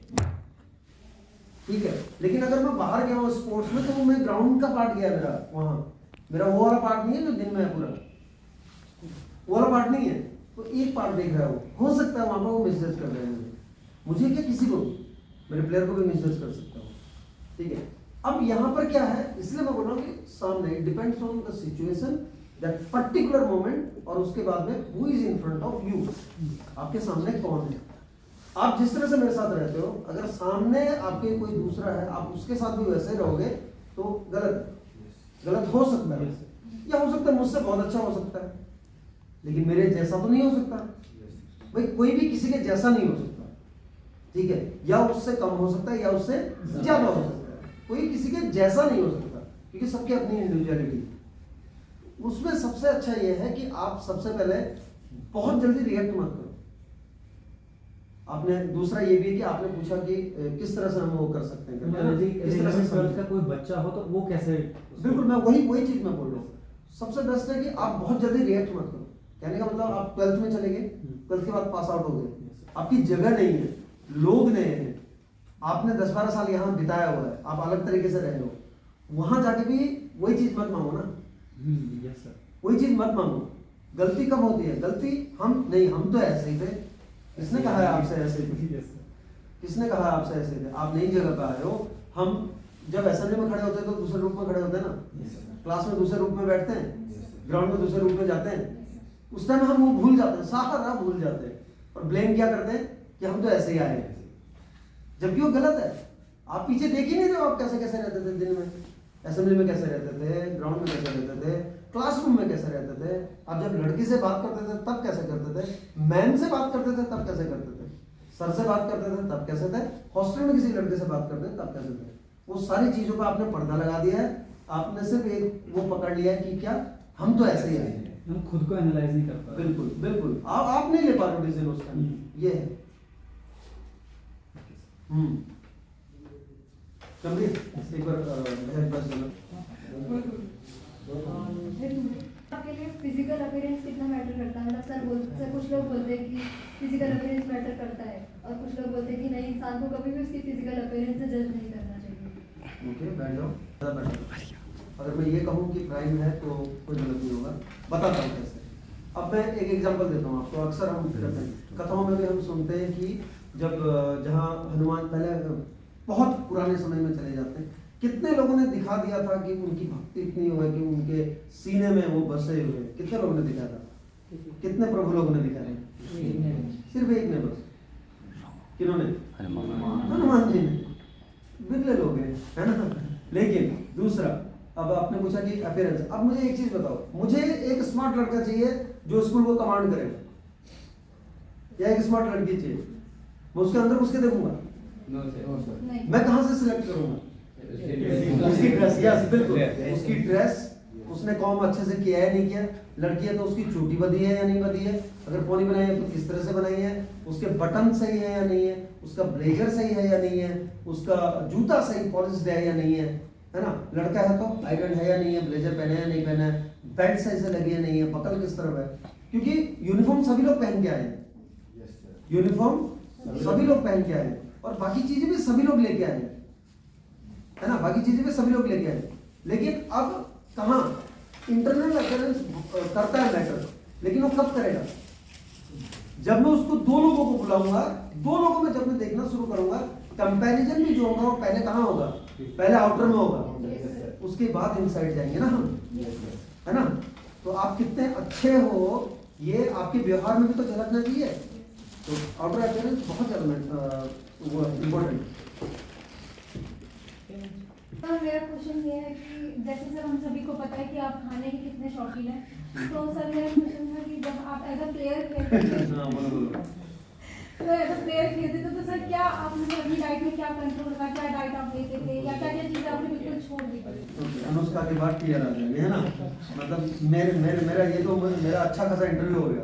ठीक है। लेकिन अगर मैं बाहर गया हूँ स्पोर्ट्स में तो मैं ग्राउंड का पार्ट गया मेरा, वहाँ मेरा वो वाला पार्ट नहीं है जो दिन में है पूरा, वो वाला पार्ट नहीं है, तो एक पार्ट देख रहा है वो। हो सकता है वहां पर वो मिसजज कर रहे हैं मुझे क्या, किसी को, मेरे प्लेयर को भी मिसजज कर सकता हूँ, ठीक है। अब यहाँ पर क्या है, इसलिए मैं बोल रहा हूँ कि सामने depends on the situation, that particular moment, और उसके बाद में who is in front of you, आपके सामने कौन है। आप जिस तरह से मेरे साथ रहते हो, अगर सामने आपके कोई दूसरा है, आप उसके साथ भी वैसे रहोगे तो गलत हो सकता है, या हो सकता है मुझसे बहुत अच्छा हो सकता है, लेकिन मेरे जैसा तो नहीं हो सकता। भाई कोई भी किसी के जैसा नहीं हो सकता, ठीक है, या उससे कम हो सकता है या उससे ज्यादा हो सकता है, कोई किसी के जैसा नहीं हो सकता, क्योंकि सबकी अपनी इंडिविजुअलिटी। उसमें सबसे अच्छा यह है कि आप सबसे पहले बहुत जल्दी रिएक्ट मत करो। आपने दूसरा ये भी है कि आपने पूछा कि किस तरह से हम वो कर सकते हैं, किस तरह से का कोई बच्चा हो तो वो कैसे, बिल्कुल मैं वही चीज मैं बोल रहा हूँ। सबसे बेस्ट है कि आप बहुत जल्दी रिएक्ट मत करो। कहने का मतलब आप 12th में चले गए, 12th के बाद पास आउट हो गए, आपकी जगह नहीं है, लोग नहीं है, आपने 10-12 साल यहाँ बिताया हुआ है, आप अलग तरीके से रहे हो, वहां जाके भी वही चीज मत मांगो ना। यस सर, वही चीज मत मांगो। गलती कब होती है, गलती हम तो ऐसे ही थे, किसने कहा है आपसे ऐसे थे, किसने कहा आपसे ऐसे थे, आप नई जगह पे आए हो। हम जब असेंबली में खड़े होते हैं तो दूसरे रूप में खड़े होते हैं ना, क्लास में दूसरे रूप में बैठते हैं, ग्राउंड में दूसरे रूप में जाते हैं, उस टाइम हम वो भूल जाते हैं, सारा भूल जाते हैं, और ब्लेम क्या करते हैं कि हम तो ऐसे ही आए हैं, जबकि वो गलत है। आप पीछे देख ही नहीं रहे हो आप कैसे कैसे रहते थे, दिन में असेंबली में कैसे रहते थे, ग्राउंड में कैसे रहते थे, क्लासरूम में कैसे रहते थे, आप जब लड़की से बात करते थे तब कैसे करते थे, मैम से बात करते थे तब कैसे करते थे, सर से बात करते थे तब कैसे थे, हॉस्टल में किसी लड़के से बात करते थे तब कैसे थे। वो सारी चीजों पर आपने पर्दा लगा दिया है, आपने सिर्फ एक वो पकड़ लिया है कि क्या हम तो ऐसे ही आए, हम खुद को एनालाइज नहीं कर पा रहे। बिल्कुल बिल्कुल आप नहीं ले पा रहे डिसीजन उस टाइम, ये है। एक बार आपके लिए फिजिकल अपीयरेंस कितना मैटर करता है? मतलब सर कुछ लोग बोलते हैं कि फिजिकल अपीयरेंस मैटर करता है, और कुछ लोग बोलते हैं कि नहीं, इंसान को कभी भी उसकी फिजिकल अपीयरेंस से जज नहीं करना चाहिए। ओके, बैठ जाओ। अगर मैं ये कहूँ कि क्राइम है तो कोई गलत नहीं होगा, बताता हूँ कैसे। अब मैं एक एग्जांपल देता हूँ आपको। अक्सर हम करते हैं, कथाओं में भी हम सुनते हैं कि जब जहाँ हनुमान, पहले बहुत पुराने समय में चले जाते हैं, कितने लोगों ने दिखा दिया था कि उनकी भक्ति इतनी हो कि उनके सीने में वो बसे हुए, कितने लोगों ने दिखाया था, कितने प्रभु लोगों ने दिखाया? सिर्फ एक ने बस। किन्होंने? हनुमान जी ने। बिरले लोग हैं, है ना। लेकिन दूसरा, अब आपने पूछा कि अपीयरेंस। अब मुझे एक चीज बताओ, मुझे एक स्मार्ट लड़का चाहिए जो स्कूल को कमांड करे, या एक स्मार्ट लड़की चाहिए? मैं उसके अंदर घुस के देखूंगा? No sir. नहीं। मैं कहाँ से सिलेक्ट करूंगा? उसकी ड्रेस, यस बिल्कुल, उसकी ड्रेस, उसने कॉम अच्छे से किया है नहीं किया, लड़की है तो उसकी चोटी बधी है या नहीं बधी है, अगर पोनी बनाई है तो किस तरह से बनाई है, उसके बटन सही है या नहीं है, उसका ब्लेजर सही है या नहीं है, उसका जूता सही पॉलिश्ड है या नहीं है ना? लड़का है तो आइरन है या नहीं है, ब्लेजर पहने है नहीं पहना है, बेल्ट सही से लगी है नहीं है, पकड़ किस तरफ है, क्योंकि यूनिफॉर्म सभी लोग पहन के आए हैं, यूनिफॉर्म सभी लोग पहन के आए हैं, और बाकी चीजें भी सभी लोग लेके आए हैं, है ना? बाकी चीजें भी सभी लोग लेके आए, लेकिन अब कहाँ इंटरनल अपीयरेंस करता है मैटर, लेकिन वो कब करेगा? जब मैं उसको दो लोगों को बुलाऊंगा, दो लोगों में जब मैं देखना शुरू करूंगा, कंपैरिजन भी जो होगा वो पहले कहाँ होगा? पहले आउटर में होगा, उसके बाद इनसाइड जाएंगे ना हम, है ना? तो आप कितने अच्छे हो ये आपके व्यवहार में भी तो झलकना चाहिए, तो आउटर अपीयरेंस बहुत एलिमेंट वो इम्पोर्टेंट। सर मेरा क्वेश्चन ये है कि जैसे सर हम सभी को पता है कि आप खाने के कितने शौकीन हैं, तो सर मेरा क्वेश्चन था कि जब आप एज अ प्लेयर खेलते थे तो एज अ प्लेयर खेलते थे तो सर क्या आप मतलब अपनी डाइट में क्या कंट्रोल रखा, क्या डाइट आप लेते थे या क्या क्या चीज़ें आपने बिल्कुल छोड़ दी थी? अनुष्का की बात क्लियर आ जाएगी, है ना? मतलब मेरा ये तो मेरा अच्छा खासा इंटरव्यू हो गया।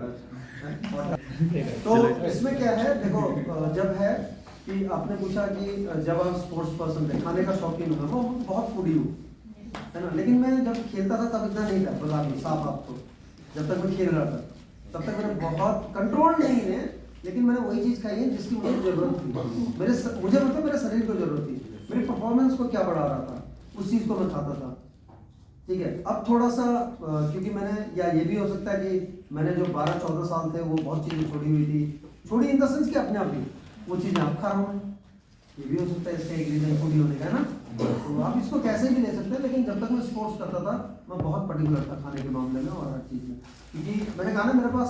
तो इसमें क्या है, देखो जब है कि आपने पूछा कि जब आप स्पोर्ट्स पर्सन थे, खाने का शौकीन हूँ, वो बहुत फूडी हूँ, है ना? लेकिन मैं जब खेलता था तब इतना नहीं था, बता दूँ साफ आपको, जब तक मैं खेल रहा था तब तक मैंने बहुत कंट्रोल नहीं है, लेकिन मैंने वही चीज़ खाई है जिसकी मुझे जरूरत थी, मुझे मतलब मेरे शरीर को जरूरत थी, मेरी परफॉर्मेंस को क्या बढ़ा रहा था, उस चीज़ को मैं खाता था, ठीक है? अब थोड़ा सा क्योंकि मैंने, या ये भी हो सकता है कि मैंने जो 12-14 साल थे वो बहुत चीज़ें छोड़ी हुई थी, छोड़ी इन द सेंस कि अपने आप ही वो चीज़ें आप खा रहा हूँ, ये भी हो सकता है इसका एक रीजन फूडी होने का, है ना? तो आप इसको कैसे भी ले सकते हैं, लेकिन जब तक मैं स्पोर्ट्स करता था मैं बहुत पर्टिकुलर था खाने के मामले में और हर चीज़ में, क्योंकि मैंने कहा ना मेरे पास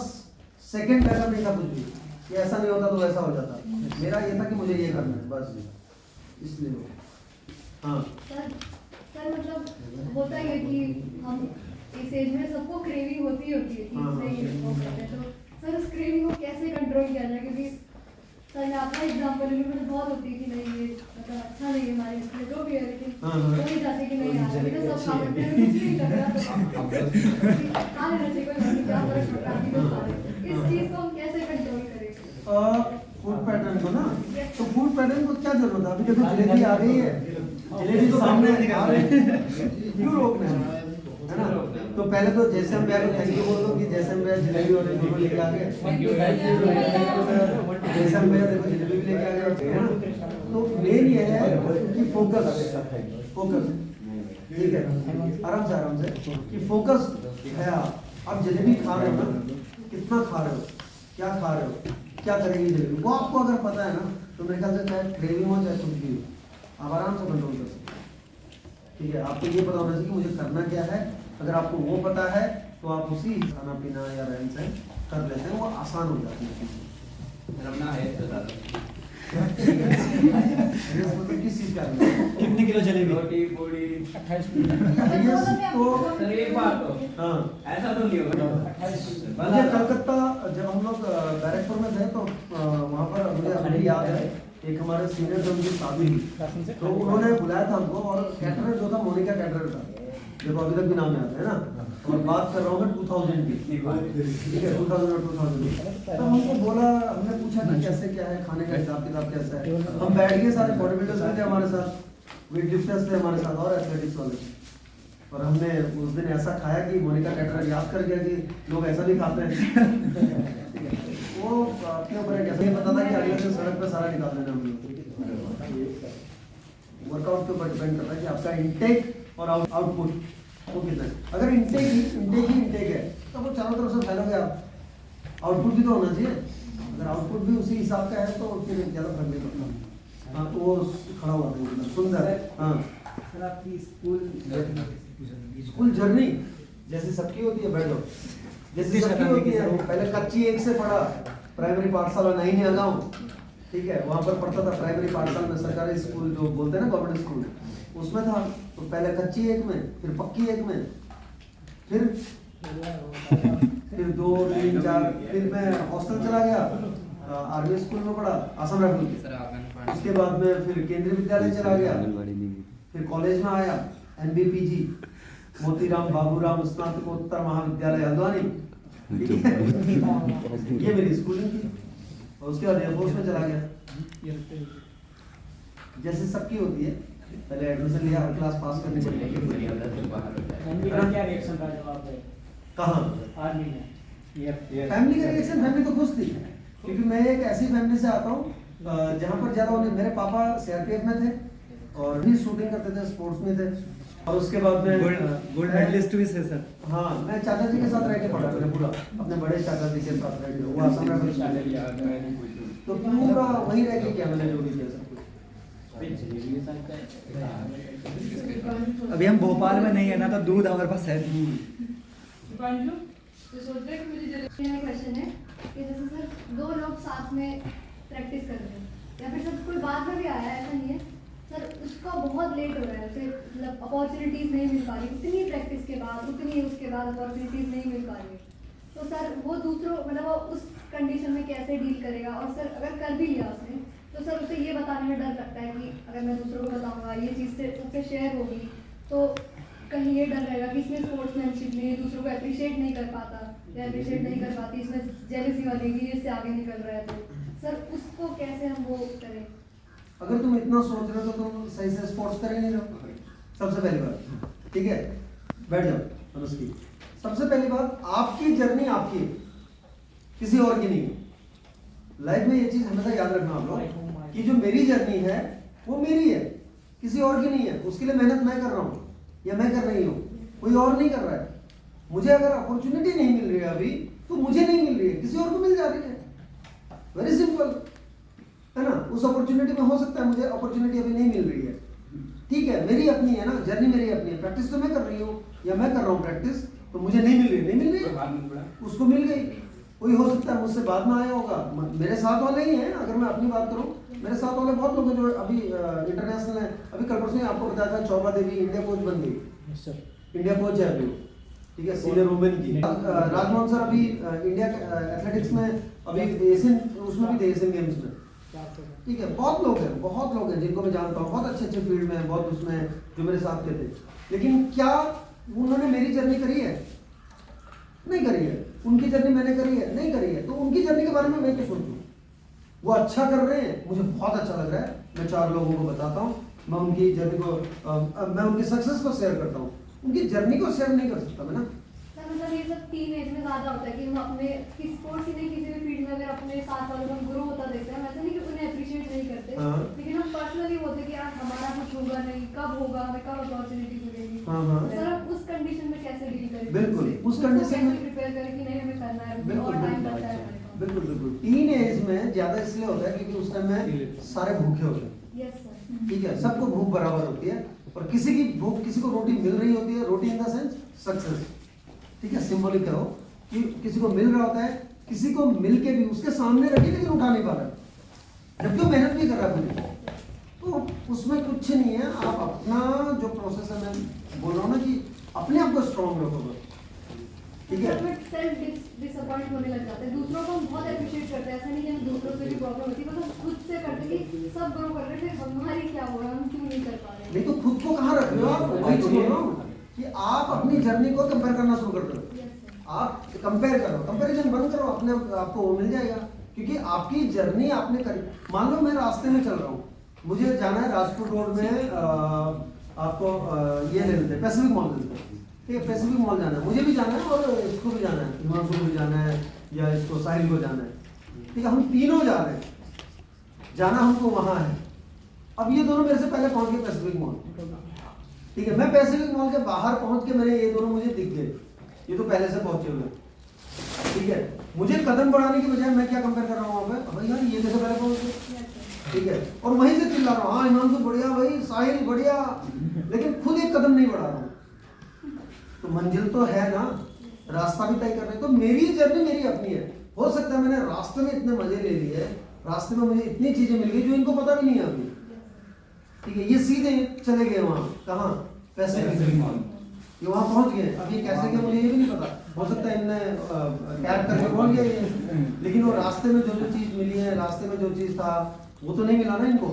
सेकंड बैकअप नहीं था कुछ भी, कि ऐसा नहीं होता तो वैसा हो जाता, मेरा ये था कि मुझे ये करना है बस, इसलिए। हाँ सर मतलब होता ही है कि हम इस एज में सबको क्रेविंग होती है कि नहीं वो करते हैं, तो सर उस क्रेविंग को कैसे कंट्रोल किया जाए? क्योंकि सर मैं अपना एग्जाम्पल लूँगी, मुझे बहुत होती है कि नहीं ये मतलब अच्छा नहीं है हमारे इसलिए जो भी है, लेकिन कोई जाते कि नहीं यार अभी तो सब खा लेते हैं, कुछ नहीं लग रहा तो खा लेना चाहिए, कोई नहीं, क्या फर्क पड़ता है, अभी तो खा रहे हैं। इस चीज़ को हम कैसे कंट्रोल करें? फूड पैटर्न को ना, तो फूड पैटर्न को क्या जरूरत है? अभी देखो जलेबी आ गई है, जलेबी तो सामने आ रही है, क्यों रोकना है ना? तो पहले तो जैसे हम भैया को थैंक यू बोल दो कि जैसे हम भैया जलेबी और दोनों लेके आ गए, जैसे हम भैया देखो जलेबी भी लेके आ गए, है ना? तो मेन ये है कि फोकस, ठीक है, आराम से कि फोकस है। आप जलेबी खा रहे हो ना, कितना खा रहे हो, क्या खा रहे हो, क्या करेंगे जलेबी, वो आपको अगर पता है ना, तो मेरे ख्याल से चाहे क्रेविंग हो चाहे कुछ भी हो, आप आराम से कंट्रोल कर सकते हैं, ठीक है? आपको ये पता होना चाहिए कि मुझे करना क्या है, अगर आपको वो पता है तो आप उसी खाना पीना या रहन सहन कर लेते हैं, वो आसान हो जाती है चीज़ें। अपना है बता दो किस चीज़ का कितने किलो जलेबी? रोटी पूड़ी। तो सर एक बात तो हाँ, ऐसा तो नहीं होगा। मुझे कलकत्ता जब हम लोग बैरकपुर में थे तो वहाँ पर मुझे अभी याद है एक हमारे सीनियर जो उनकी शादी हुई, तो उन्होंने बुलाया था हमको, और कैटरर जो था मोनिका कैटरर था, देखो अभी तक भी नाम याद है ना, और बात कर रहा हूँ मैं 2000 की, ठीक है, 2000 और 2000। तो हमको बोला, हमने पूछा कि कैसे क्या है खाने का हिसाब किताब कैसा है, हम बैठ गए, सारे बॉडी बिल्डर्स थे हमारे साथ, वेट लिफ्टर्स थे हमारे साथ और एथलेटिक्स वाले, और हमने उस दिन ऐसा खाया कि मोनिका कैटरर याद कर गया कि लोग ऐसा नहीं खाते हैं। वो अपने ऊपर एक ऐसा ही पता था कि अगले दिन सड़क पे सारा निकाल देना हम लोग। वर्कआउट के ऊपर डिपेंड करता है कि आपका इनटेक और आउटपुट वो कितना है। अगर इनटेक है तो वो चारों तरफ से फैलोगे आप, आउटपुट भी तो होना चाहिए, अगर आउटपुट भी उसी हिसाब का है तो फिर ज़्यादा फर्क नहीं पड़ता। हाँ, तो वो खड़ा हुआ था सुंदर। हाँ सर, आपकी स्कूल जर्नी जैसे सबकी होती है, बैठो जैसे सबकी होती है, पहले कच्ची एक से पढ़ा, प्राइमरी पाठशाला नहीं है गाँव, ठीक है, वहाँ पर पढ़ता था प्राइमरी पाठशाला में, सरकारी स्कूल जो बोलते हैं ना गवर्नमेंट स्कूल, उसमें था। तो पहले कच्ची एक में, फिर पक्की एक में, फिर 2, 3, 4, फिर मैं हॉस्टल चला गया, आर्मी स्कूल में पढ़ा आसाम राइफल के। उसके बाद में फिर केंद्रीय विद्यालय चला गया, फिर कॉलेज में आया NBPG मोतीराम बाबूराम स्नातकोत्तर महाविद्यालय हल्द्वानी, ठीक है। ये मेरी स्कूलिंग थी। और उसके बाद एयरफोर्स में चला गया, जैसे सबकी होती है, पहले एडमिशन लिया, हर क्लास पास करनी पड़ती है। फैमिली का क्या रिएक्शन था जब आप गए कहाँ आर्मी में? फैमिली का रिएक्शन, फैमिली तो खुश थी, क्योंकि मैं एक ऐसी फैमिली से आता हूँ जहाँ पर ज़्यादा उन्हें, मेरे पापा CRPF में थे और भी शूटिंग करते थे, स्पोर्ट्स में थे। और उसके बाद में गोल्ड मेडलिस्ट भी है सर। हाँ, मैं चाचा जी के साथ रह के पढ़ा, मैंने पूरा अपने बड़े चाचा जी के साथ रह के, वो आसाम राइफल, तो पूरा वहीं रह के किया मैंने जो भी किया सब कुछ। अभी हम भोपाल में नहीं है ना, तो दूध हमारे पास है। दीपांशु तो सोच रहे कि मुझे मेरा क्वेश्चन है कि जैसे सर 2 लोग साथ में प्रैक्टिस कर रहे हैं या फिर सर कोई बाद में भी आया है, ऐसा नहीं है सर, उसका बहुत लेट हो रहा है, फिर मतलब अपॉर्चुनिटीज़ नहीं मिल पा रही, उतनी प्रैक्टिस के बाद, उतनी उसके बाद अपॉर्चुनिटीज़ नहीं मिल पा रही, तो सर वो दूसरों मतलब वो उस कंडीशन में कैसे डील करेगा? और सर अगर कर भी लिया उसने, तो सर उसे ये बताने में डर लगता है कि अगर मैं दूसरों को बताऊंगा, ये चीज़ से सबसे शेयर होगी, तो कहीं ये डर रहेगा कि इसमें स्पोर्ट्समैनशिप नहीं, दूसरों को अप्रिशिएट नहीं कर पाता या अप्रिशिएट नहीं कर पाती, इसमें जेलसी वाली कि इससे आगे निकल रहा है, तो सर उसको कैसे हम वो करें? अगर तुम इतना सोच रहे हो तो तुम सही से स्पोर्ट्स कर ही नहीं रहो, सबसे पहली बात, ठीक है। बैठ जाओ अनुष्की। सबसे पहली बात, आपकी जर्नी आपकी है, किसी और की नहीं है। लाइफ में ये चीज हमेशा याद रखना आप लोग कि जो मेरी जर्नी है वो मेरी है, किसी और की नहीं है। उसके लिए मेहनत मैं कर रहा हूँ या मैं कर रही हूँ, कोई और नहीं कर रहा है। मुझे अगर अपॉर्चुनिटी नहीं मिल रही है अभी, तो मुझे नहीं मिल रही है, किसी और को मिल जा रही है। वेरी सिंपल है ना। उस अपॉर्चुनिटी में हो सकता है मुझे अपॉर्चुनिटी अभी नहीं मिल रही है, ठीक है, मेरी अपनी है ना, जर्नी मेरी अपनी है। प्रैक्टिस तो मैं कर रही हूँ या मैं कर रहा हूँ प्रैक्टिस, तो मुझे नहीं मिल रही है, उसको मिल गई। कोई हो सकता है मुझसे बाद में आया होगा, मेरे साथ वाले ही हैं। अगर मैं अपनी बात करूँ, मेरे साथ वाले बहुत लोग हैं जो अभी इंटरनेशनल हैं। अभी कल परसों आपको बताया था, चौबा देवी इंडिया कोच बन गई, इंडिया कोच है अभी, ठीक है, सीनियर वुमेन की। राजमोहन सर अभी इंडिया एथलेटिक्स में अभी एशियन उसमें भी थे, एशियन गेम्स में, ठीक है। बहुत लोग हैं जिनको मैं जानता हूँ, बहुत अच्छे फील्ड में, बहुत उसमें जो मेरे साथ के थे। लेकिन क्या उन्होंने मेरी जर्नी करी है? नहीं करी है। उनकी जर्नी मैंने करी है? नहीं करी है। तो उनकी जर्नी के बारे में मैं क्यों सोचूं? वो अच्छा कर रहे हैं, मुझे बहुत अच्छा लग रहा है, मैं 4 लोगों को बताता हूँ, मैं उनकी जर्नी को मैं उनकी सक्सेस को शेयर करता हूँ, उनकी जर्नी को शेयर नहीं कर सकता मैं ना। मतलब ये सब टीन एज में ज़्यादा होता है कि हम अपने स्पोर्ट्स ही नहीं, किसी भी फील्ड में अगर अपने साथ वालों को ग्रो होता देखते हैं, वैसे नहीं कि उन्हें अप्रिशिएट नहीं करते, लेकिन हम पर्सनली होते कि यार हमारा कुछ होगा नहीं, कब होगा, हमें कब अपॉर्चुनिटी मिलेगी। सर आप उस कंडीशन में कैसे डील करें? बिल्कुल, उस कंडीशन में प्रिपेयर करें कि नहीं हमें करना है और टाइम बचा है हमारे पास। बिल्कुल। टीन एज में ज्यादा इसलिए होता है क्योंकि उस टाइम में सारे भूखे होते हैं। Yes sir. ठीक है, सबको भूख बराबर होती है, और किसी की भूख, किसी को रोटी मिल रही होती है, रोटी इन द सेंस सक्सेस, ठीक है, सिंबॉलिक है वो, कि किसी को मिल रहा होता है, किसी को मिल के भी उसके सामने रखी लेकिन उठा नहीं पा रहा, जबकि वो मेहनत भी कर रहा है, तो उसमें कुछ नहीं है। आप अपना जो प्रोसेस है, मैं बोल रहा हूँ ना कि अपने आप को स्ट्रॉन्ग रखोगे, ठीक है। सेल्फ डिसअपॉइंट होने लग जाते हैं, दूसरों को हम बहुत अप्रिशिएट करते हैं, ऐसा नहीं कि हम दूसरों से भी प्रॉब्लम होती है, मतलब खुद से करते कि सब ग्रो कर रहे थे, हमारी क्या हो रहा है, हम क्यों नहीं कर पा रहे। नहीं तो खुद को कहाँ रख रहे हो आप? वही तो बोल रहा हूँ कि आप अपनी जर्नी को कंपेयर करना शुरू कर दो। आप कंपेयर करो, कंपैरिजन बंद करो, अपने आपको वो मिल जाएगा, क्योंकि आपकी जर्नी आपने करी। मान लो मैं रास्ते में चल रहा हूँ, मुझे जाना है राजपुर रोड में, आपको ये ले लेते हैं, पैसिफिक मॉल ले लेते हैं, ठीक है, पैसिफिक मॉल जाना है, मुझे भी जाना है और इसको भी जाना है, हिमांशु को भी जाना है या इसको साहिल को जाना है, ठीक है, हम तीनों जा रहे हैं, जाना हमको वहाँ है। अब ये दोनों मेरे से पहले पहुँच गए पैसिफिक मॉल, ठीक है, मैं पैसिफिक मॉल के बाहर पहुँच के मैंने, ये दोनों मुझे दिख गए, ये तो पहले से पहुँचे हुए, ठीक है। मुझे कदम बढ़ाने की बजाय मैं क्या कंपेयर कर रहा हूँ वहाँ पे, भाई यार ये कैसे पहले पहुँच गए, ठीक है, और वहीं से चिल्ला रहा हूँ, हाँ हिमांशु बढ़िया, भाई साहिल बढ़िया, लेकिन खुद एक कदम नहीं बढ़ा रहा हूँ। तो मंजिल तो है ना, रास्ता भी तय कर रहे हैं। तो मेरी जर्नी मेरी अपनी है। हो सकता है मैंने रास्ते में इतने मजे ले लिए, रास्ते में मुझे इतनी चीजें मिल गई जो इनको पता भी नहीं है अभी, ठीक है। ये सीधे चले गए वहाँ, कहाँ, पैसे ये वहाँ पहुँच गए, अब ये कैसे गए मुझे ये भी नहीं पता। हो सकता है इनने टैप करके बोल दिया ये, लेकिन वो रास्ते में जो चीज़ मिली है, रास्ते में जो चीज़ था वो तो नहीं मिला ना इनको।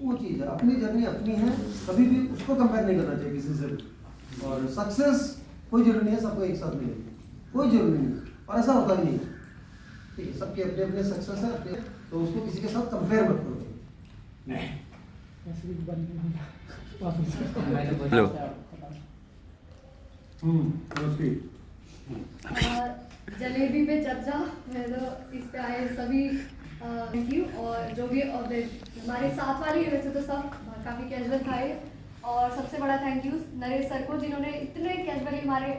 वो चीज़ है, अपनी जर्नी अपनी है, कभी भी उसको कंपेयर नहीं करना चाहिए किसी से। और सक्सेस कोई जरूरी नहीं है सबको एक साथ मिले, कोई जरूरी नहीं, और ऐसा होता भी नहीं। ठीक है, सबके अपने अपने सक्सेस है अपने, तो उसको किसी के साथ कंपेयर मत करो। लो। जलेबी पे चर्चा, मैं तो इस पे आए सभी थैंक यू। और जो भी हमारे साथ वाले वैसे तो सब काफ़ी कैजुअल था ये, और सबसे बड़ा थैंक यू नरेश सर को जिन्होंने इतने कैजुअली हमारे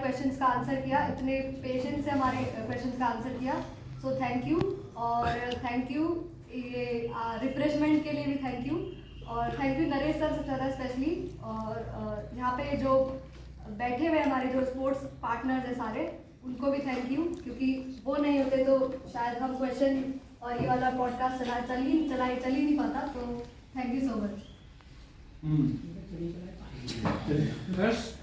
क्वेश्चंस का आंसर किया, इतने पेशेंस से हमारे क्वेश्चंस का आंसर किया। So thank you. और थैंक यू ये रिफ्रेशमेंट के लिए भी थैंक यू, और थैंक यू नरेश सर सबसे ज़्यादा स्पेशली। और यहाँ पे जो बैठे हुए हमारे जो स्पोर्ट्स पार्टनर्स हैं सारे, उनको भी थैंक यू, क्योंकि वो नहीं होते तो शायद हम क्वेश्चन और ये वाला पॉडकास्ट चल ही नहीं पाता। तो थैंक यू सो मच। बस